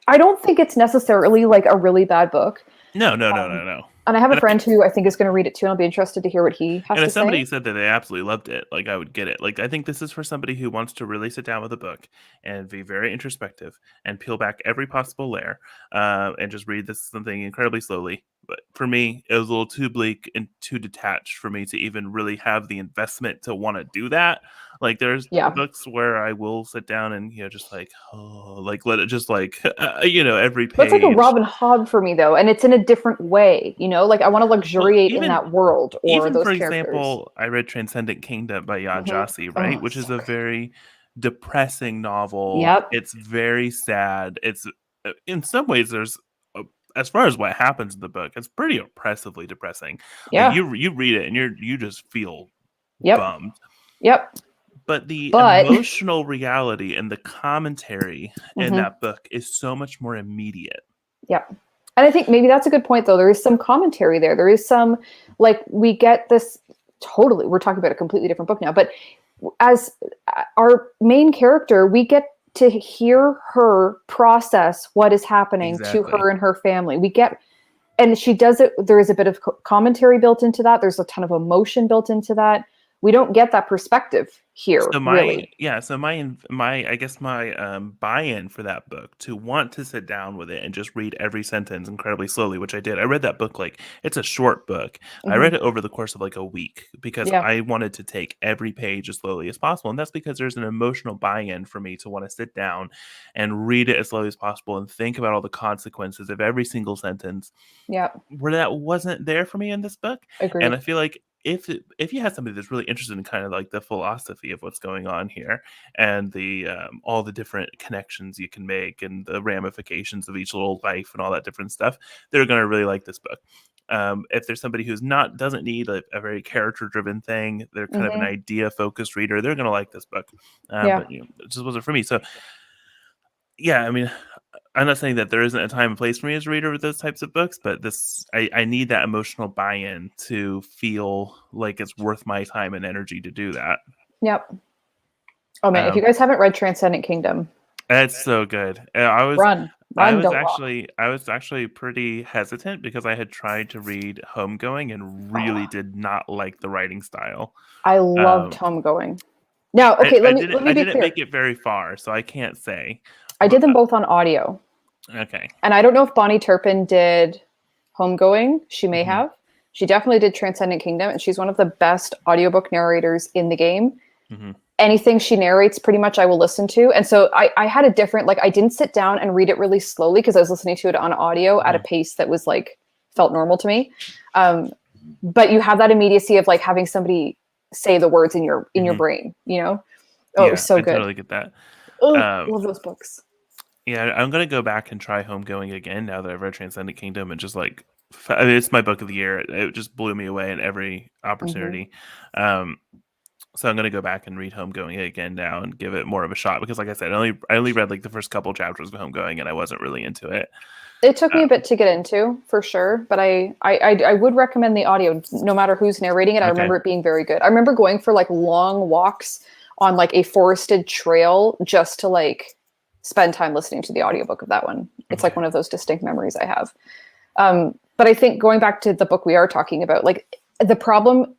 [SPEAKER 2] I don't think it's necessarily like a really bad book.
[SPEAKER 1] no, no, no,
[SPEAKER 2] Um,
[SPEAKER 1] no, no.
[SPEAKER 2] and I have a
[SPEAKER 1] And I
[SPEAKER 2] friend who I think is going to read it too, and I'll be interested to hear what he has
[SPEAKER 1] And
[SPEAKER 2] to
[SPEAKER 1] if
[SPEAKER 2] say.
[SPEAKER 1] somebody said that they absolutely loved it, like I would get it. Like I think this is for somebody who wants to really sit down with a book and be very introspective and peel back every possible layer, and just read this something incredibly slowly. But for me, it was a little too bleak and too detached for me to even really have the investment to want to do that. Like there's
[SPEAKER 2] Yeah.
[SPEAKER 1] books where I will sit down and just like oh, like let it just like every
[SPEAKER 2] But it's like a
[SPEAKER 1] page.
[SPEAKER 2] Robin Hood for me though, and it's in a different way, like I want to
[SPEAKER 1] Well,
[SPEAKER 2] luxuriate in that world or
[SPEAKER 1] even
[SPEAKER 2] those
[SPEAKER 1] for
[SPEAKER 2] characters.
[SPEAKER 1] example, I read Transcendent Kingdom by Jan
[SPEAKER 2] Hmm.
[SPEAKER 1] Jossi, right?
[SPEAKER 2] Oh,
[SPEAKER 1] Which is
[SPEAKER 2] so
[SPEAKER 1] a
[SPEAKER 2] good.
[SPEAKER 1] very depressing novel.
[SPEAKER 2] Yep.
[SPEAKER 1] It's very sad. It's in some ways there's as far as what happens in the book, it's pretty oppressively depressing. Like
[SPEAKER 2] Yeah.
[SPEAKER 1] you read it and you just feel
[SPEAKER 2] Yep.
[SPEAKER 1] bummed.
[SPEAKER 2] Yep.
[SPEAKER 1] But the
[SPEAKER 2] But
[SPEAKER 1] emotional reality and the commentary in
[SPEAKER 2] mhm,
[SPEAKER 1] that book is so much more immediate.
[SPEAKER 2] yep. And I think maybe that's a good point though. There is some commentary there. There is some, like, we get this totally. We're talking about a completely different book now, but as our main character, we get to hear her process what is happening to
[SPEAKER 1] Exactly.
[SPEAKER 2] her and her family. We get, and she does it. There is a bit of commentary built into that. There's a ton of emotion built into that. We don't get that perspective here,
[SPEAKER 1] So
[SPEAKER 2] really.
[SPEAKER 1] my I guess my buy-in for that book to want to sit down with it and just read every sentence incredibly slowly, which I did. I read that book like it's a short book. I
[SPEAKER 2] Hmm.
[SPEAKER 1] read it over the course of like a week because
[SPEAKER 2] Yeah.
[SPEAKER 1] I wanted to take every page as slowly as possible, and that's because there's an emotional buy-in for me to want to sit down and read it as slowly as possible and think about all the consequences of every single sentence
[SPEAKER 2] Yeah.
[SPEAKER 1] where that wasn't there for me in this book. And
[SPEAKER 2] Agreed.
[SPEAKER 1] I feel like if you have somebody that's really interested in kind of like the philosophy of what's going on here and the all the different connections you can make and the ramifications of each little life and all that different stuff, they're going to really like this book. If there's somebody who's not doesn't need a very character driven thing, they're kind of an
[SPEAKER 2] Hmm.
[SPEAKER 1] idea focused reader, they're going to like this book.
[SPEAKER 2] Yeah.
[SPEAKER 1] But it just wasn't for me. So yeah, I mean, I'm not saying that there isn't a time and place for me as a reader with those types of books, but I need that emotional buy-in to feel like it's worth my time and energy to do that.
[SPEAKER 2] Yep. Oh man, if you
[SPEAKER 1] Um,
[SPEAKER 2] guys haven't read Transcendent Kingdom,
[SPEAKER 1] it's so good.
[SPEAKER 2] run, run, don't walk.
[SPEAKER 1] I was actually pretty hesitant because I had tried to read Homegoing and really
[SPEAKER 2] Oh,
[SPEAKER 1] did not like the writing style.
[SPEAKER 2] I loved
[SPEAKER 1] Um,
[SPEAKER 2] Homegoing. Now, okay, let me
[SPEAKER 1] I
[SPEAKER 2] be
[SPEAKER 1] didn't
[SPEAKER 2] clear.
[SPEAKER 1] make it very far, so I can't say.
[SPEAKER 2] I
[SPEAKER 1] But
[SPEAKER 2] did them both on audio,
[SPEAKER 1] okay,
[SPEAKER 2] and I don't know if Bonnie Turpin did. Homegoing. She may have. She definitely did Transcendent Kingdom, and she's one of the best audiobook narrators in the game. Anything she narrates, pretty much I will listen to. And so I had a different, like, I didn't sit down and read it really slowly because I was listening to it on audio at a pace that was like, felt normal to me. But you have that immediacy of like having somebody say the words in your brain, you know? Oh, it was so good.
[SPEAKER 1] I totally get that.
[SPEAKER 2] Love those books.
[SPEAKER 1] Yeah, I'm going to go back and try Homegoing again now that I've read Transcendent Kingdom, and just like, it's my book of the year. It just blew me away in every opportunity. So I'm going to go back and read Homegoing again now and give it more of a shot, because like I said, I only read like the first couple chapters of Homegoing and I wasn't really into it.
[SPEAKER 2] It took me a bit to get into, for sure, but I would recommend the audio no matter who's narrating it. I remember it being very good. I remember going for like long walks on like a forested trail just to like spend time listening to the audiobook of that one. It's like one of those distinct memories I have. But I think going back to the book we are talking about, like the problem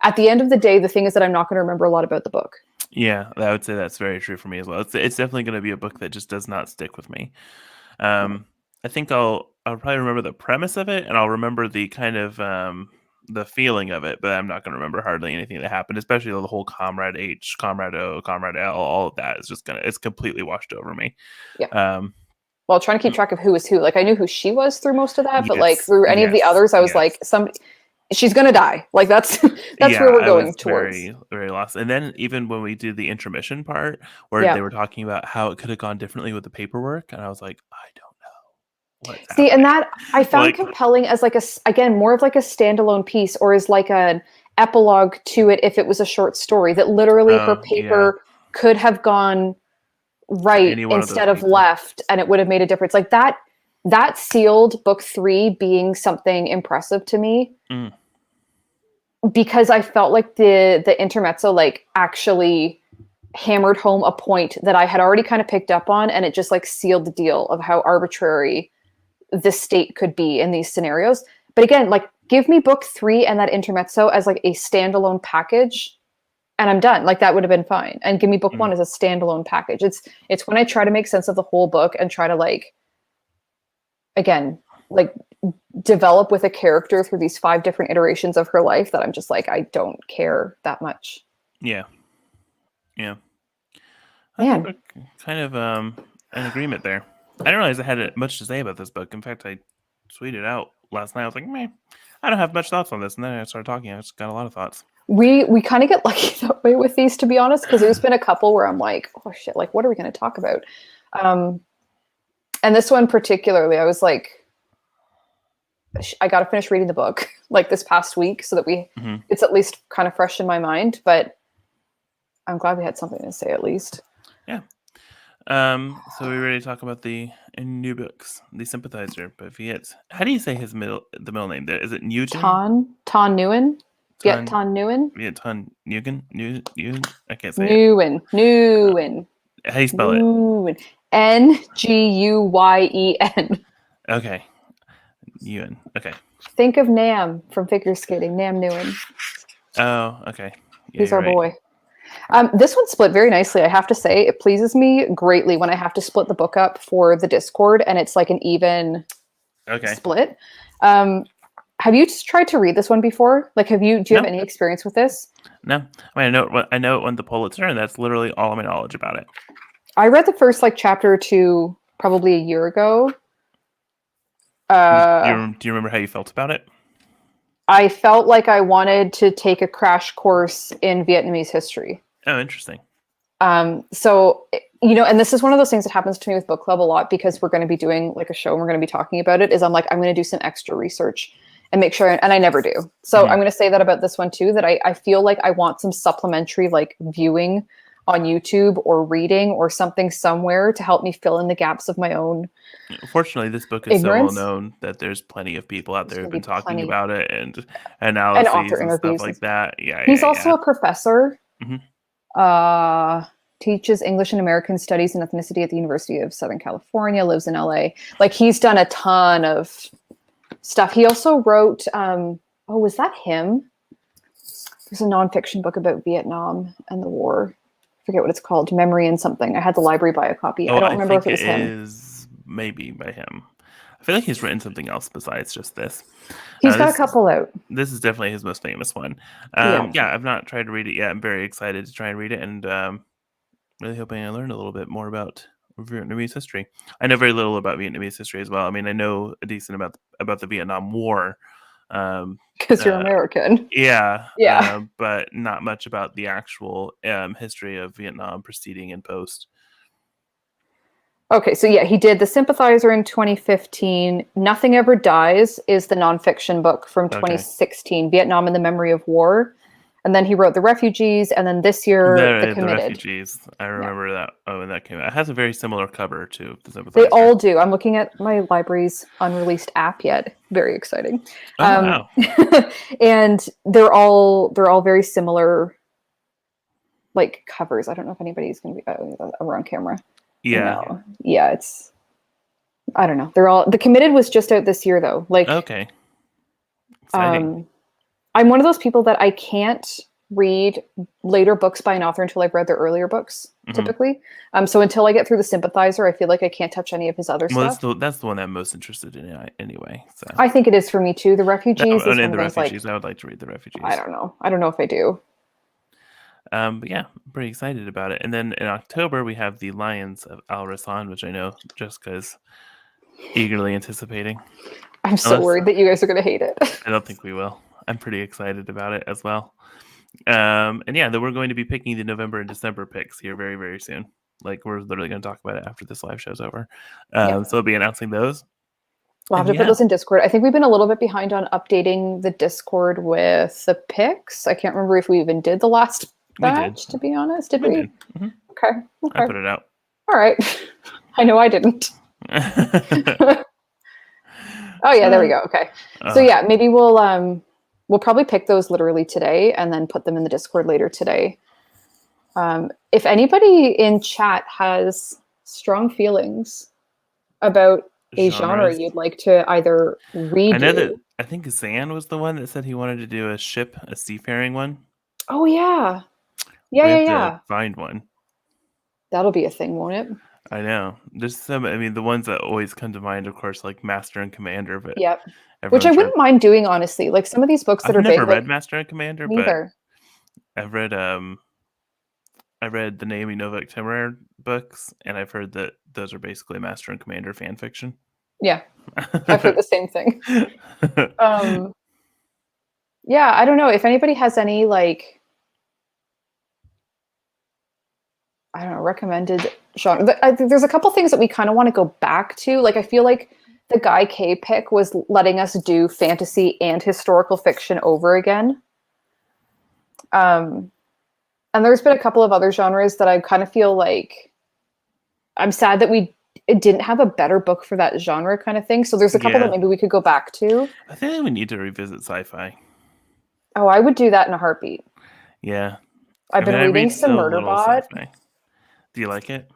[SPEAKER 2] at the end of the day, the thing is that I'm not going to remember a lot about the book.
[SPEAKER 1] Yeah, I would say that's very true for me as well. It's definitely going to be a book that just does not stick with me. I think I'll probably remember the premise of it, and I'll remember the kind of the feeling of it, but I'm not going to remember hardly anything that happened, especially the whole Comrade H, Comrade O, Comrade L, all of that is just it's completely washed over me.
[SPEAKER 2] Yeah. Well, trying to keep track of who is who. Like I knew who she was through most of that, but like through any of the others, I was like, she's gonna die. Like that's where we're going towards.
[SPEAKER 1] Very, very lost. And then even when we did the intermission part where they were talking about how it could have gone differently with the paperwork, and I was like, I don't know what's happening.
[SPEAKER 2] And that I found compelling as like more of like a standalone piece, or as like an epilogue to it if it was a short story that literally her paper could have gone right instead of left, and it would have made a difference. Like that sealed book 3 being something impressive to me, because I felt like the intermezzo like actually hammered home a point that I had already kind of picked up on, and it just like sealed the deal of how arbitrary the state could be in these scenarios. But again, like give me book 3 and that intermezzo as like a standalone package, and I'm done. Like that would have been fine. And give me book 1 as a standalone package. It's when I try to make sense of the whole book and try to like, again, like develop with a character through these 5 different iterations of her life that I'm just like, I don't care that much.
[SPEAKER 1] Yeah.
[SPEAKER 2] Man.
[SPEAKER 1] Kind of an agreement there. I didn't realize I had much to say about this book. In fact, I tweeted out last night. I was like, man, I don't have much thoughts on this. And then I started talking. I just got a lot of thoughts.
[SPEAKER 2] We kind of get lucky that way with these, to be honest, because there's been a couple where I'm like, oh shit, like what are we going to talk about? And this one particularly, I was like, I got to finish reading the book like this past week so that it's at least kind of fresh in my mind, but I'm glad we had something to say at least.
[SPEAKER 1] Yeah. So we ready to talk about the new books, The Sympathizer by Viet. How do you say the middle name there? Is it Nugent?
[SPEAKER 2] Ton Nguyen? Viet Ton Nguyen?
[SPEAKER 1] Viet Ton Nguyen? I can't say
[SPEAKER 2] Nguyen.
[SPEAKER 1] How do you spell it?
[SPEAKER 2] Nguyen. Nguyen.
[SPEAKER 1] Okay. Nguyen. Okay.
[SPEAKER 2] Think of Nam from figure skating. Nam Nguyen.
[SPEAKER 1] Oh, okay. Yeah,
[SPEAKER 2] he's our boy. This one split very nicely, I have to say. It pleases me greatly when I have to split the book up for the Discord and it's like an even split. Have you tried to read this one before? Like, do you have any experience with this?
[SPEAKER 1] No. I mean, I know it won the Pulitzer, and that's literally all of my knowledge about it.
[SPEAKER 2] I read the first like chapter or 2 probably a year ago.
[SPEAKER 1] Do you remember how you felt about it?
[SPEAKER 2] I felt like I wanted to take a crash course in Vietnamese history.
[SPEAKER 1] Oh, interesting.
[SPEAKER 2] So, you know, and this is one of those things that happens to me with book club a lot, because we're going to be doing like a show and we're going to be talking about it, is I'm going to do some extra research and make sure, and I never do. So I'm going to say that about this one too, that I feel like I want some supplementary like viewing on YouTube or reading or something somewhere to help me fill in the gaps of my own.
[SPEAKER 1] Fortunately, this book is
[SPEAKER 2] ignorance.
[SPEAKER 1] So well known that there's plenty of people out there who've been talking about it and analyses and stuff like that. Yeah,
[SPEAKER 2] he's also a professor. Teaches English and American Studies and Ethnicity at the University of Southern California. Lives in LA. Like he's done a ton of stuff. He also wrote. Was that him? There's a nonfiction book about Vietnam and the war. Forget what it's called, Memory and something. I had the library buy a copy. I don't remember if it was him.
[SPEAKER 1] Is maybe by him. I feel like he's written something else besides just this.
[SPEAKER 2] He's got a couple out.
[SPEAKER 1] This is definitely his most famous one.
[SPEAKER 2] Yeah.
[SPEAKER 1] Yeah, I've not tried to read it yet. I'm very excited to try and read it, and really hoping I learn a little bit more about Vietnamese history. I know very little about Vietnamese history as well. I mean, I know a decent about the Vietnam War. Um,
[SPEAKER 2] Because you're
[SPEAKER 1] uh,
[SPEAKER 2] American.
[SPEAKER 1] yeah,
[SPEAKER 2] Yeah.
[SPEAKER 1] but not much about the actual history of Vietnam preceding and post.
[SPEAKER 2] Okay, so yeah, he did The Sympathizer in 2015. Nothing Ever Dies is the nonfiction book from
[SPEAKER 1] Okay.
[SPEAKER 2] 2016, Vietnam and the Memory of War. And then he wrote The Refugees, and then this year, The
[SPEAKER 1] The
[SPEAKER 2] Committed.
[SPEAKER 1] Refugees. I
[SPEAKER 2] Yeah,
[SPEAKER 1] remember that. Oh, when that came out. It has a very similar cover to The
[SPEAKER 2] they
[SPEAKER 1] Sympathizer.
[SPEAKER 2] all do. I'm looking at my library's unreleased app yet. Very exciting.
[SPEAKER 1] Oh, wow.
[SPEAKER 2] And they're all very similar, like covers. I don't know if anybody's going to be around camera.
[SPEAKER 1] Yeah.
[SPEAKER 2] No, yeah, I don't know. The Committed was just out this year though. Like,
[SPEAKER 1] Okay. Exciting.
[SPEAKER 2] I'm one of those people that I can't read later books by an author until I've read their earlier books,
[SPEAKER 1] Mhm.
[SPEAKER 2] typically. So until I get through The Sympathizer, I feel like I can't touch any of his other
[SPEAKER 1] Well,
[SPEAKER 2] stuff.
[SPEAKER 1] that's the one I'm most interested in anyway. So,
[SPEAKER 2] I think it is for me too. The Refugees is
[SPEAKER 1] and
[SPEAKER 2] one of
[SPEAKER 1] The
[SPEAKER 2] those, like,
[SPEAKER 1] Refugees. I would like to read The
[SPEAKER 2] I
[SPEAKER 1] Refugees.
[SPEAKER 2] don't know. I don't know if I do.
[SPEAKER 1] But yeah, I'm pretty excited about it. And then in October we have the Lions of Al Rason, which I know Jessica's eagerly anticipating.
[SPEAKER 2] I'm so
[SPEAKER 1] Unless
[SPEAKER 2] worried that you guys are going to hate it.
[SPEAKER 1] I don't think we will. I'm pretty excited about it as well. And yeah, then we're going to be picking the November and December picks here very, very soon. Like we're literally going to talk about it after this live show's over.
[SPEAKER 2] Yeah.
[SPEAKER 1] So I'll be announcing those.
[SPEAKER 2] We'll have
[SPEAKER 1] And
[SPEAKER 2] to put
[SPEAKER 1] yeah,
[SPEAKER 2] those in Discord. I think we've been a little bit behind on updating the Discord with the picks. I can't remember if we even did the last
[SPEAKER 1] we did.
[SPEAKER 2] batch, to be honest. Did
[SPEAKER 1] We
[SPEAKER 2] we?
[SPEAKER 1] did. Mhm.
[SPEAKER 2] Okay.
[SPEAKER 1] I
[SPEAKER 2] Okay.
[SPEAKER 1] put it out.
[SPEAKER 2] All right. I know I didn't. Oh yeah, there we go. Okay. So yeah, maybe we'll probably pick those literally today and then put them in the Discord later today. If anybody in chat has strong feelings about a genre
[SPEAKER 1] Genres.
[SPEAKER 2] you'd like to either
[SPEAKER 1] I know that
[SPEAKER 2] redo.
[SPEAKER 1] I think Zan was the one that said he wanted to do a seafaring one.
[SPEAKER 2] Oh yeah. Yeah,
[SPEAKER 1] We
[SPEAKER 2] yeah,
[SPEAKER 1] have to
[SPEAKER 2] yeah.
[SPEAKER 1] find one.
[SPEAKER 2] That'll be a thing, won't it?
[SPEAKER 1] I know. There's some. I mean, the ones that always come to mind, of course, like Master and Commander. But
[SPEAKER 2] Yep. Which I
[SPEAKER 1] everyone's read.
[SPEAKER 2] wouldn't mind doing, honestly. Like some of these books that
[SPEAKER 1] I've
[SPEAKER 2] are
[SPEAKER 1] never
[SPEAKER 2] big,
[SPEAKER 1] read
[SPEAKER 2] like
[SPEAKER 1] Master and Commander, but
[SPEAKER 2] neither.
[SPEAKER 1] I've read I read the Naomi Novik Temeraire books, and I've heard that those are basically Master and Commander fan fiction.
[SPEAKER 2] Yeah. I've heard the same thing. Yeah, I don't know if anybody has any, like, I don't know, recommended genre. I think there's a couple things that we kind of want to go back to. Like, I feel like the Guy K pick was letting us do fantasy and historical fiction over again. And there's been a couple of other genres that I kind of feel like I'm sad that we didn't have a better book for that genre kind of thing. So there's a couple that
[SPEAKER 1] Yeah,
[SPEAKER 2] maybe we could go back to.
[SPEAKER 1] I think we need to revisit sci-fi.
[SPEAKER 2] Oh, I would do that in a heartbeat.
[SPEAKER 1] Yeah,
[SPEAKER 2] I've
[SPEAKER 1] I mean,
[SPEAKER 2] been
[SPEAKER 1] I
[SPEAKER 2] reading
[SPEAKER 1] read
[SPEAKER 2] some
[SPEAKER 1] so little
[SPEAKER 2] Murderbot.
[SPEAKER 1] sci-fi. Do you like it?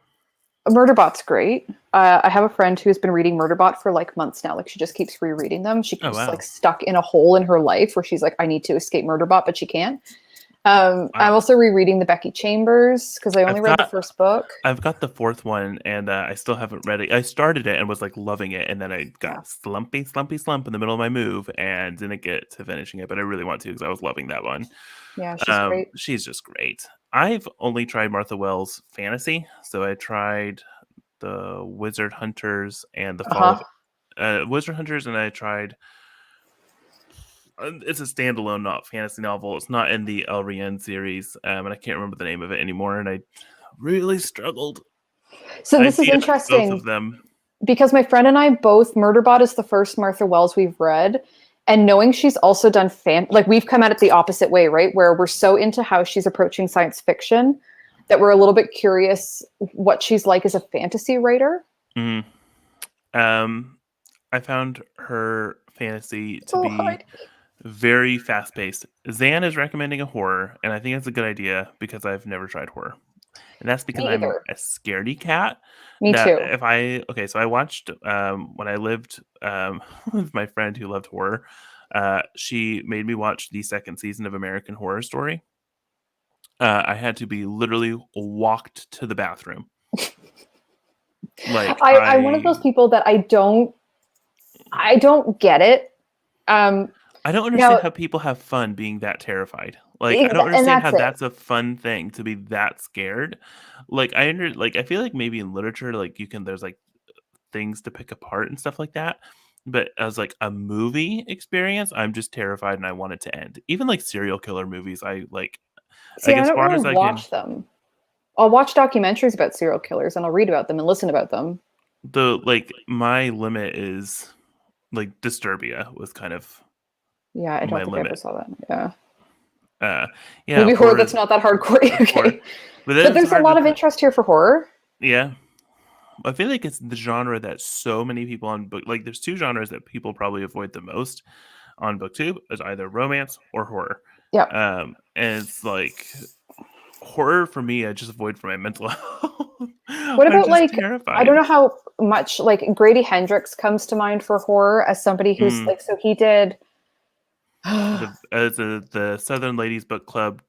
[SPEAKER 2] Murderbot's great. I have a friend who's been reading Murderbot for like months now. Like she just keeps rereading them. She
[SPEAKER 1] Oh
[SPEAKER 2] keeps
[SPEAKER 1] wow,
[SPEAKER 2] like stuck in a hole in her life where she's like, I need to escape Murderbot, but she can't. I'm
[SPEAKER 1] wow.
[SPEAKER 2] also rereading the Becky Chambers because I only
[SPEAKER 1] I've
[SPEAKER 2] read the
[SPEAKER 1] got
[SPEAKER 2] first book.
[SPEAKER 1] I've got the fourth one, and I still haven't read it. I started it and was like loving it, and then I
[SPEAKER 2] Yeah,
[SPEAKER 1] got slump in the middle of my move, and didn't get to finishing it. But I really want to because I was loving that one.
[SPEAKER 2] yeah, she's great.
[SPEAKER 1] She's just great. I've only tried Martha Wells' fantasy, so I tried the Wizard Hunters and the
[SPEAKER 2] Uh
[SPEAKER 1] Fall
[SPEAKER 2] huh.
[SPEAKER 1] of Wizard Hunters, and I tried. It's a standalone, not fantasy novel. It's not in the El Rien series, and I can't remember the name of it anymore. And I really struggled.
[SPEAKER 2] So
[SPEAKER 1] I
[SPEAKER 2] this is
[SPEAKER 1] DM'd both of
[SPEAKER 2] interesting
[SPEAKER 1] them.
[SPEAKER 2] because my friend and I both Murderbot is the first Martha Wells we've read. And knowing she's also done like we've come at it the opposite way, right? Where we're so into how she's approaching science fiction that we're a little bit curious what she's like as a fantasy writer.
[SPEAKER 1] Mhm. Um, I found her fantasy to
[SPEAKER 2] Oh,
[SPEAKER 1] be
[SPEAKER 2] Heidi.
[SPEAKER 1] very fast paced. Zan is recommending a horror, and I think that's a good idea because I've never tried horror. And that's because
[SPEAKER 2] Me
[SPEAKER 1] I'm
[SPEAKER 2] either.
[SPEAKER 1] a scaredy cat.
[SPEAKER 2] Me
[SPEAKER 1] That
[SPEAKER 2] too.
[SPEAKER 1] if I okay, so I watched when I lived with my friend who loved horror. She made me watch the second season of American Horror Story. I had to be literally walked to the bathroom. Like
[SPEAKER 2] I'm one of those people that I don't I don't get it.
[SPEAKER 1] I don't
[SPEAKER 2] Now,
[SPEAKER 1] understand how people have fun being that terrified. Like, I don't
[SPEAKER 2] and
[SPEAKER 1] understand how
[SPEAKER 2] that's it.
[SPEAKER 1] that's a fun thing to be that scared. Like, like I feel like maybe in literature, like there's like things to pick apart and stuff like that. But as like a movie experience, I'm just terrified and I want it to end. Even like serial killer movies, I like
[SPEAKER 2] See,
[SPEAKER 1] like
[SPEAKER 2] I
[SPEAKER 1] as
[SPEAKER 2] don't
[SPEAKER 1] far
[SPEAKER 2] really
[SPEAKER 1] as I can
[SPEAKER 2] watch them. I'll watch documentaries about serial killers and I'll read about them and listen about them.
[SPEAKER 1] the like my limit is like Disturbia was kind of
[SPEAKER 2] Yeah, I
[SPEAKER 1] my
[SPEAKER 2] don't think I ever
[SPEAKER 1] limit.
[SPEAKER 2] saw that. Yeah.
[SPEAKER 1] Uh yeah,
[SPEAKER 2] Movie horror
[SPEAKER 1] horror
[SPEAKER 2] that's not that hardcore.
[SPEAKER 1] horror.
[SPEAKER 2] Okay.
[SPEAKER 1] But
[SPEAKER 2] But
[SPEAKER 1] then it's
[SPEAKER 2] there's a
[SPEAKER 1] hard to
[SPEAKER 2] lot of interest here for horror.
[SPEAKER 1] yeah. I feel like it's the genre that so many people on book like there's two genres that people probably avoid the most on BookTube is either romance or horror.
[SPEAKER 2] Yeah.
[SPEAKER 1] And it's like horror for me, I just avoid for my mental health.
[SPEAKER 2] What
[SPEAKER 1] I'm
[SPEAKER 2] about
[SPEAKER 1] just
[SPEAKER 2] like I don't
[SPEAKER 1] terrified.
[SPEAKER 2] know how much like Grady Hendrix comes to mind for horror as somebody who's
[SPEAKER 1] Mm,
[SPEAKER 2] like so he did
[SPEAKER 1] the Southern Ladies Book Club,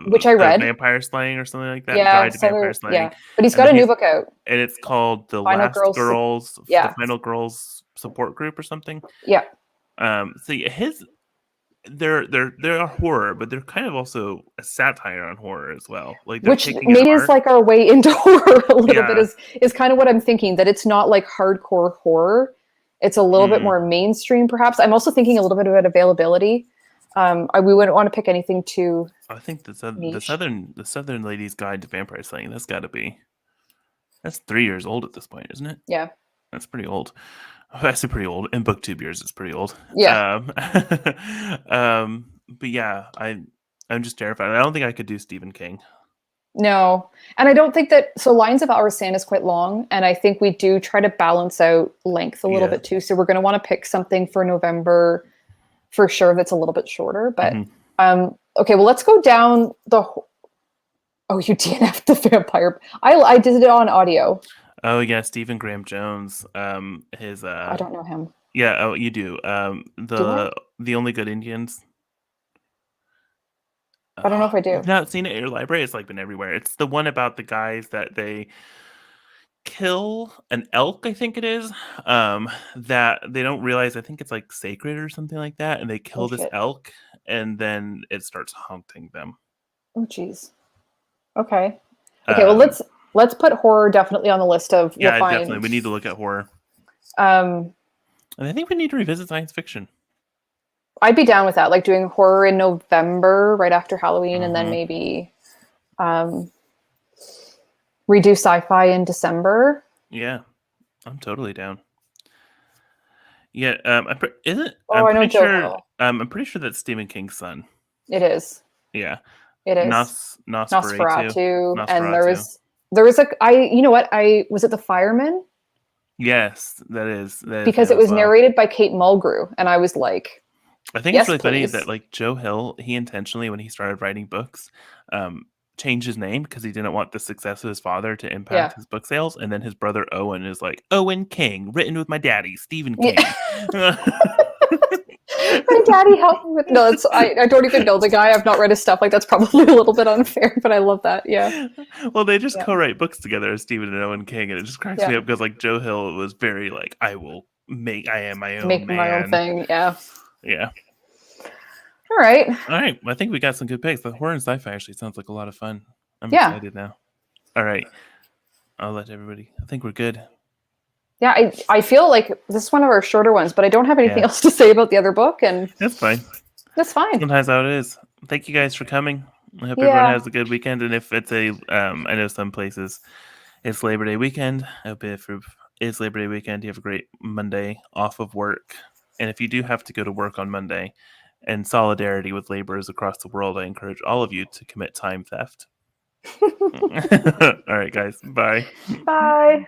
[SPEAKER 2] which I
[SPEAKER 1] the
[SPEAKER 2] read.
[SPEAKER 1] vampire slaying or something like that,
[SPEAKER 2] Yeah,
[SPEAKER 1] guide to vampire
[SPEAKER 2] Southern
[SPEAKER 1] slaying,
[SPEAKER 2] yeah. But he's
[SPEAKER 1] and
[SPEAKER 2] got
[SPEAKER 1] then
[SPEAKER 2] a new
[SPEAKER 1] he's
[SPEAKER 2] book out.
[SPEAKER 1] and it's called
[SPEAKER 2] Final Girls
[SPEAKER 1] The
[SPEAKER 2] yeah.
[SPEAKER 1] Final Girls Support Group or something.
[SPEAKER 2] Yeah.
[SPEAKER 1] So yeah, his they're horror, but they're kind of also a satire on horror as well. Like they're
[SPEAKER 2] Which
[SPEAKER 1] taking it
[SPEAKER 2] maybe is
[SPEAKER 1] hard.
[SPEAKER 2] like our way into horror a little bit
[SPEAKER 1] Yeah.
[SPEAKER 2] is kind of what I'm thinking that it's not like hardcore horror. It's a little bit
[SPEAKER 1] Mm.
[SPEAKER 2] more mainstream, perhaps. I'm also thinking a little bit about availability. We wouldn't want to pick anything too
[SPEAKER 1] I think
[SPEAKER 2] niche.
[SPEAKER 1] the Southern Ladies Guide to Vampire Slaying. That's 3 years old at this point, isn't it?
[SPEAKER 2] Yeah.
[SPEAKER 1] That's pretty old. That's pretty old. In booktube years, it's pretty old.
[SPEAKER 2] Yeah.
[SPEAKER 1] But yeah, I'm just terrified. I don't think I could do Stephen King.
[SPEAKER 2] No. And I don't think that so Lions of Al Rason is quite long, and I think we do try to balance out length a little
[SPEAKER 1] Yeah.
[SPEAKER 2] bit too. So we're going to want to pick something for November for sure that's a little bit shorter. But
[SPEAKER 1] Mhm.
[SPEAKER 2] okay, well let's go down the. Oh, you DNF'd the vampire. I did it on audio.
[SPEAKER 1] Oh yeah, Stephen Graham Jones. His
[SPEAKER 2] I don't know him.
[SPEAKER 1] yeah. Oh, you do.
[SPEAKER 2] Do I?
[SPEAKER 1] The Only Good Indians.
[SPEAKER 2] I don't know if I
[SPEAKER 1] You've
[SPEAKER 2] do.
[SPEAKER 1] not seen it at your library. It's like been everywhere. It's the one about the guys that they kill an elk, I think it is. That they don't realize. I think it's like sacred or something like that, and they
[SPEAKER 2] Oh
[SPEAKER 1] kill this
[SPEAKER 2] shit.
[SPEAKER 1] elk, and then it starts haunting them.
[SPEAKER 2] Oh jeez. Okay. Okay. Well,
[SPEAKER 1] Um,
[SPEAKER 2] let's put horror definitely on the list of we'll
[SPEAKER 1] yeah, definitely.
[SPEAKER 2] find.
[SPEAKER 1] We need to look at horror,
[SPEAKER 2] Um,
[SPEAKER 1] and I think we need to revisit science fiction.
[SPEAKER 2] I'd be down with that. Like doing horror in November, right after Halloween, and then
[SPEAKER 1] Hmm.
[SPEAKER 2] maybe um, redo sci-fi in December.
[SPEAKER 1] Yeah, I'm totally down. Yeah, isn't
[SPEAKER 2] Oh, I know Joe Hill.
[SPEAKER 1] I'm pretty sure that's Stephen King's son.
[SPEAKER 2] It is.
[SPEAKER 1] Yeah,
[SPEAKER 2] It is.
[SPEAKER 1] Nosferatu,
[SPEAKER 2] Nosferatu, and
[SPEAKER 1] Nosferatu.
[SPEAKER 2] there was a I you know what I was it the Firemen
[SPEAKER 1] Yes, that is
[SPEAKER 2] because
[SPEAKER 1] him
[SPEAKER 2] it
[SPEAKER 1] as
[SPEAKER 2] was
[SPEAKER 1] well.
[SPEAKER 2] narrated by Kate Mulgrew, and I was like,
[SPEAKER 1] I think it's
[SPEAKER 2] yes,
[SPEAKER 1] really funny that
[SPEAKER 2] please.
[SPEAKER 1] like Joe Hill, he intentionally when he started writing books, um, changed his name because he didn't want the success of his father to
[SPEAKER 2] Yeah.
[SPEAKER 1] impact his book sales, and then his brother Owen is like Owen King, written with my daddy Stephen
[SPEAKER 2] Yeah.
[SPEAKER 1] King.
[SPEAKER 2] My daddy helped me with no. It's I don't even know the guy. I've not read his stuff. Like that's probably a little bit unfair, but I love that. Yeah,
[SPEAKER 1] Well, they just
[SPEAKER 2] yeah,
[SPEAKER 1] co-write books together as Stephen and Owen King, and it just cracks
[SPEAKER 2] yeah.
[SPEAKER 1] me up because like Joe Hill was very like, I am my own
[SPEAKER 2] Making my own
[SPEAKER 1] man.
[SPEAKER 2] thing. Yeah.
[SPEAKER 1] Yeah.
[SPEAKER 2] All right.
[SPEAKER 1] All right. I think we got some good picks. The horror and sci-fi actually sounds like a lot of fun. I'm
[SPEAKER 2] Yeah.
[SPEAKER 1] excited now. All right. I'll let everybody. I think we're good.
[SPEAKER 2] Yeah. I feel like this is one of our shorter ones, but I don't have anything
[SPEAKER 1] Yeah.
[SPEAKER 2] else to say about the other book, and
[SPEAKER 1] That's fine.
[SPEAKER 2] that's fine.
[SPEAKER 1] Sometimes how it is. Thank you guys for coming. I hope everyone
[SPEAKER 2] Yeah.
[SPEAKER 1] has a good weekend. And if it's I know some places it's Labor Day weekend. I hope if it's Labor Day weekend, you have a great Monday off of work. And if you do have to go to work on Monday, in solidarity with laborers across the world, I encourage all of you to commit time theft. All right, guys. Bye.
[SPEAKER 2] Bye.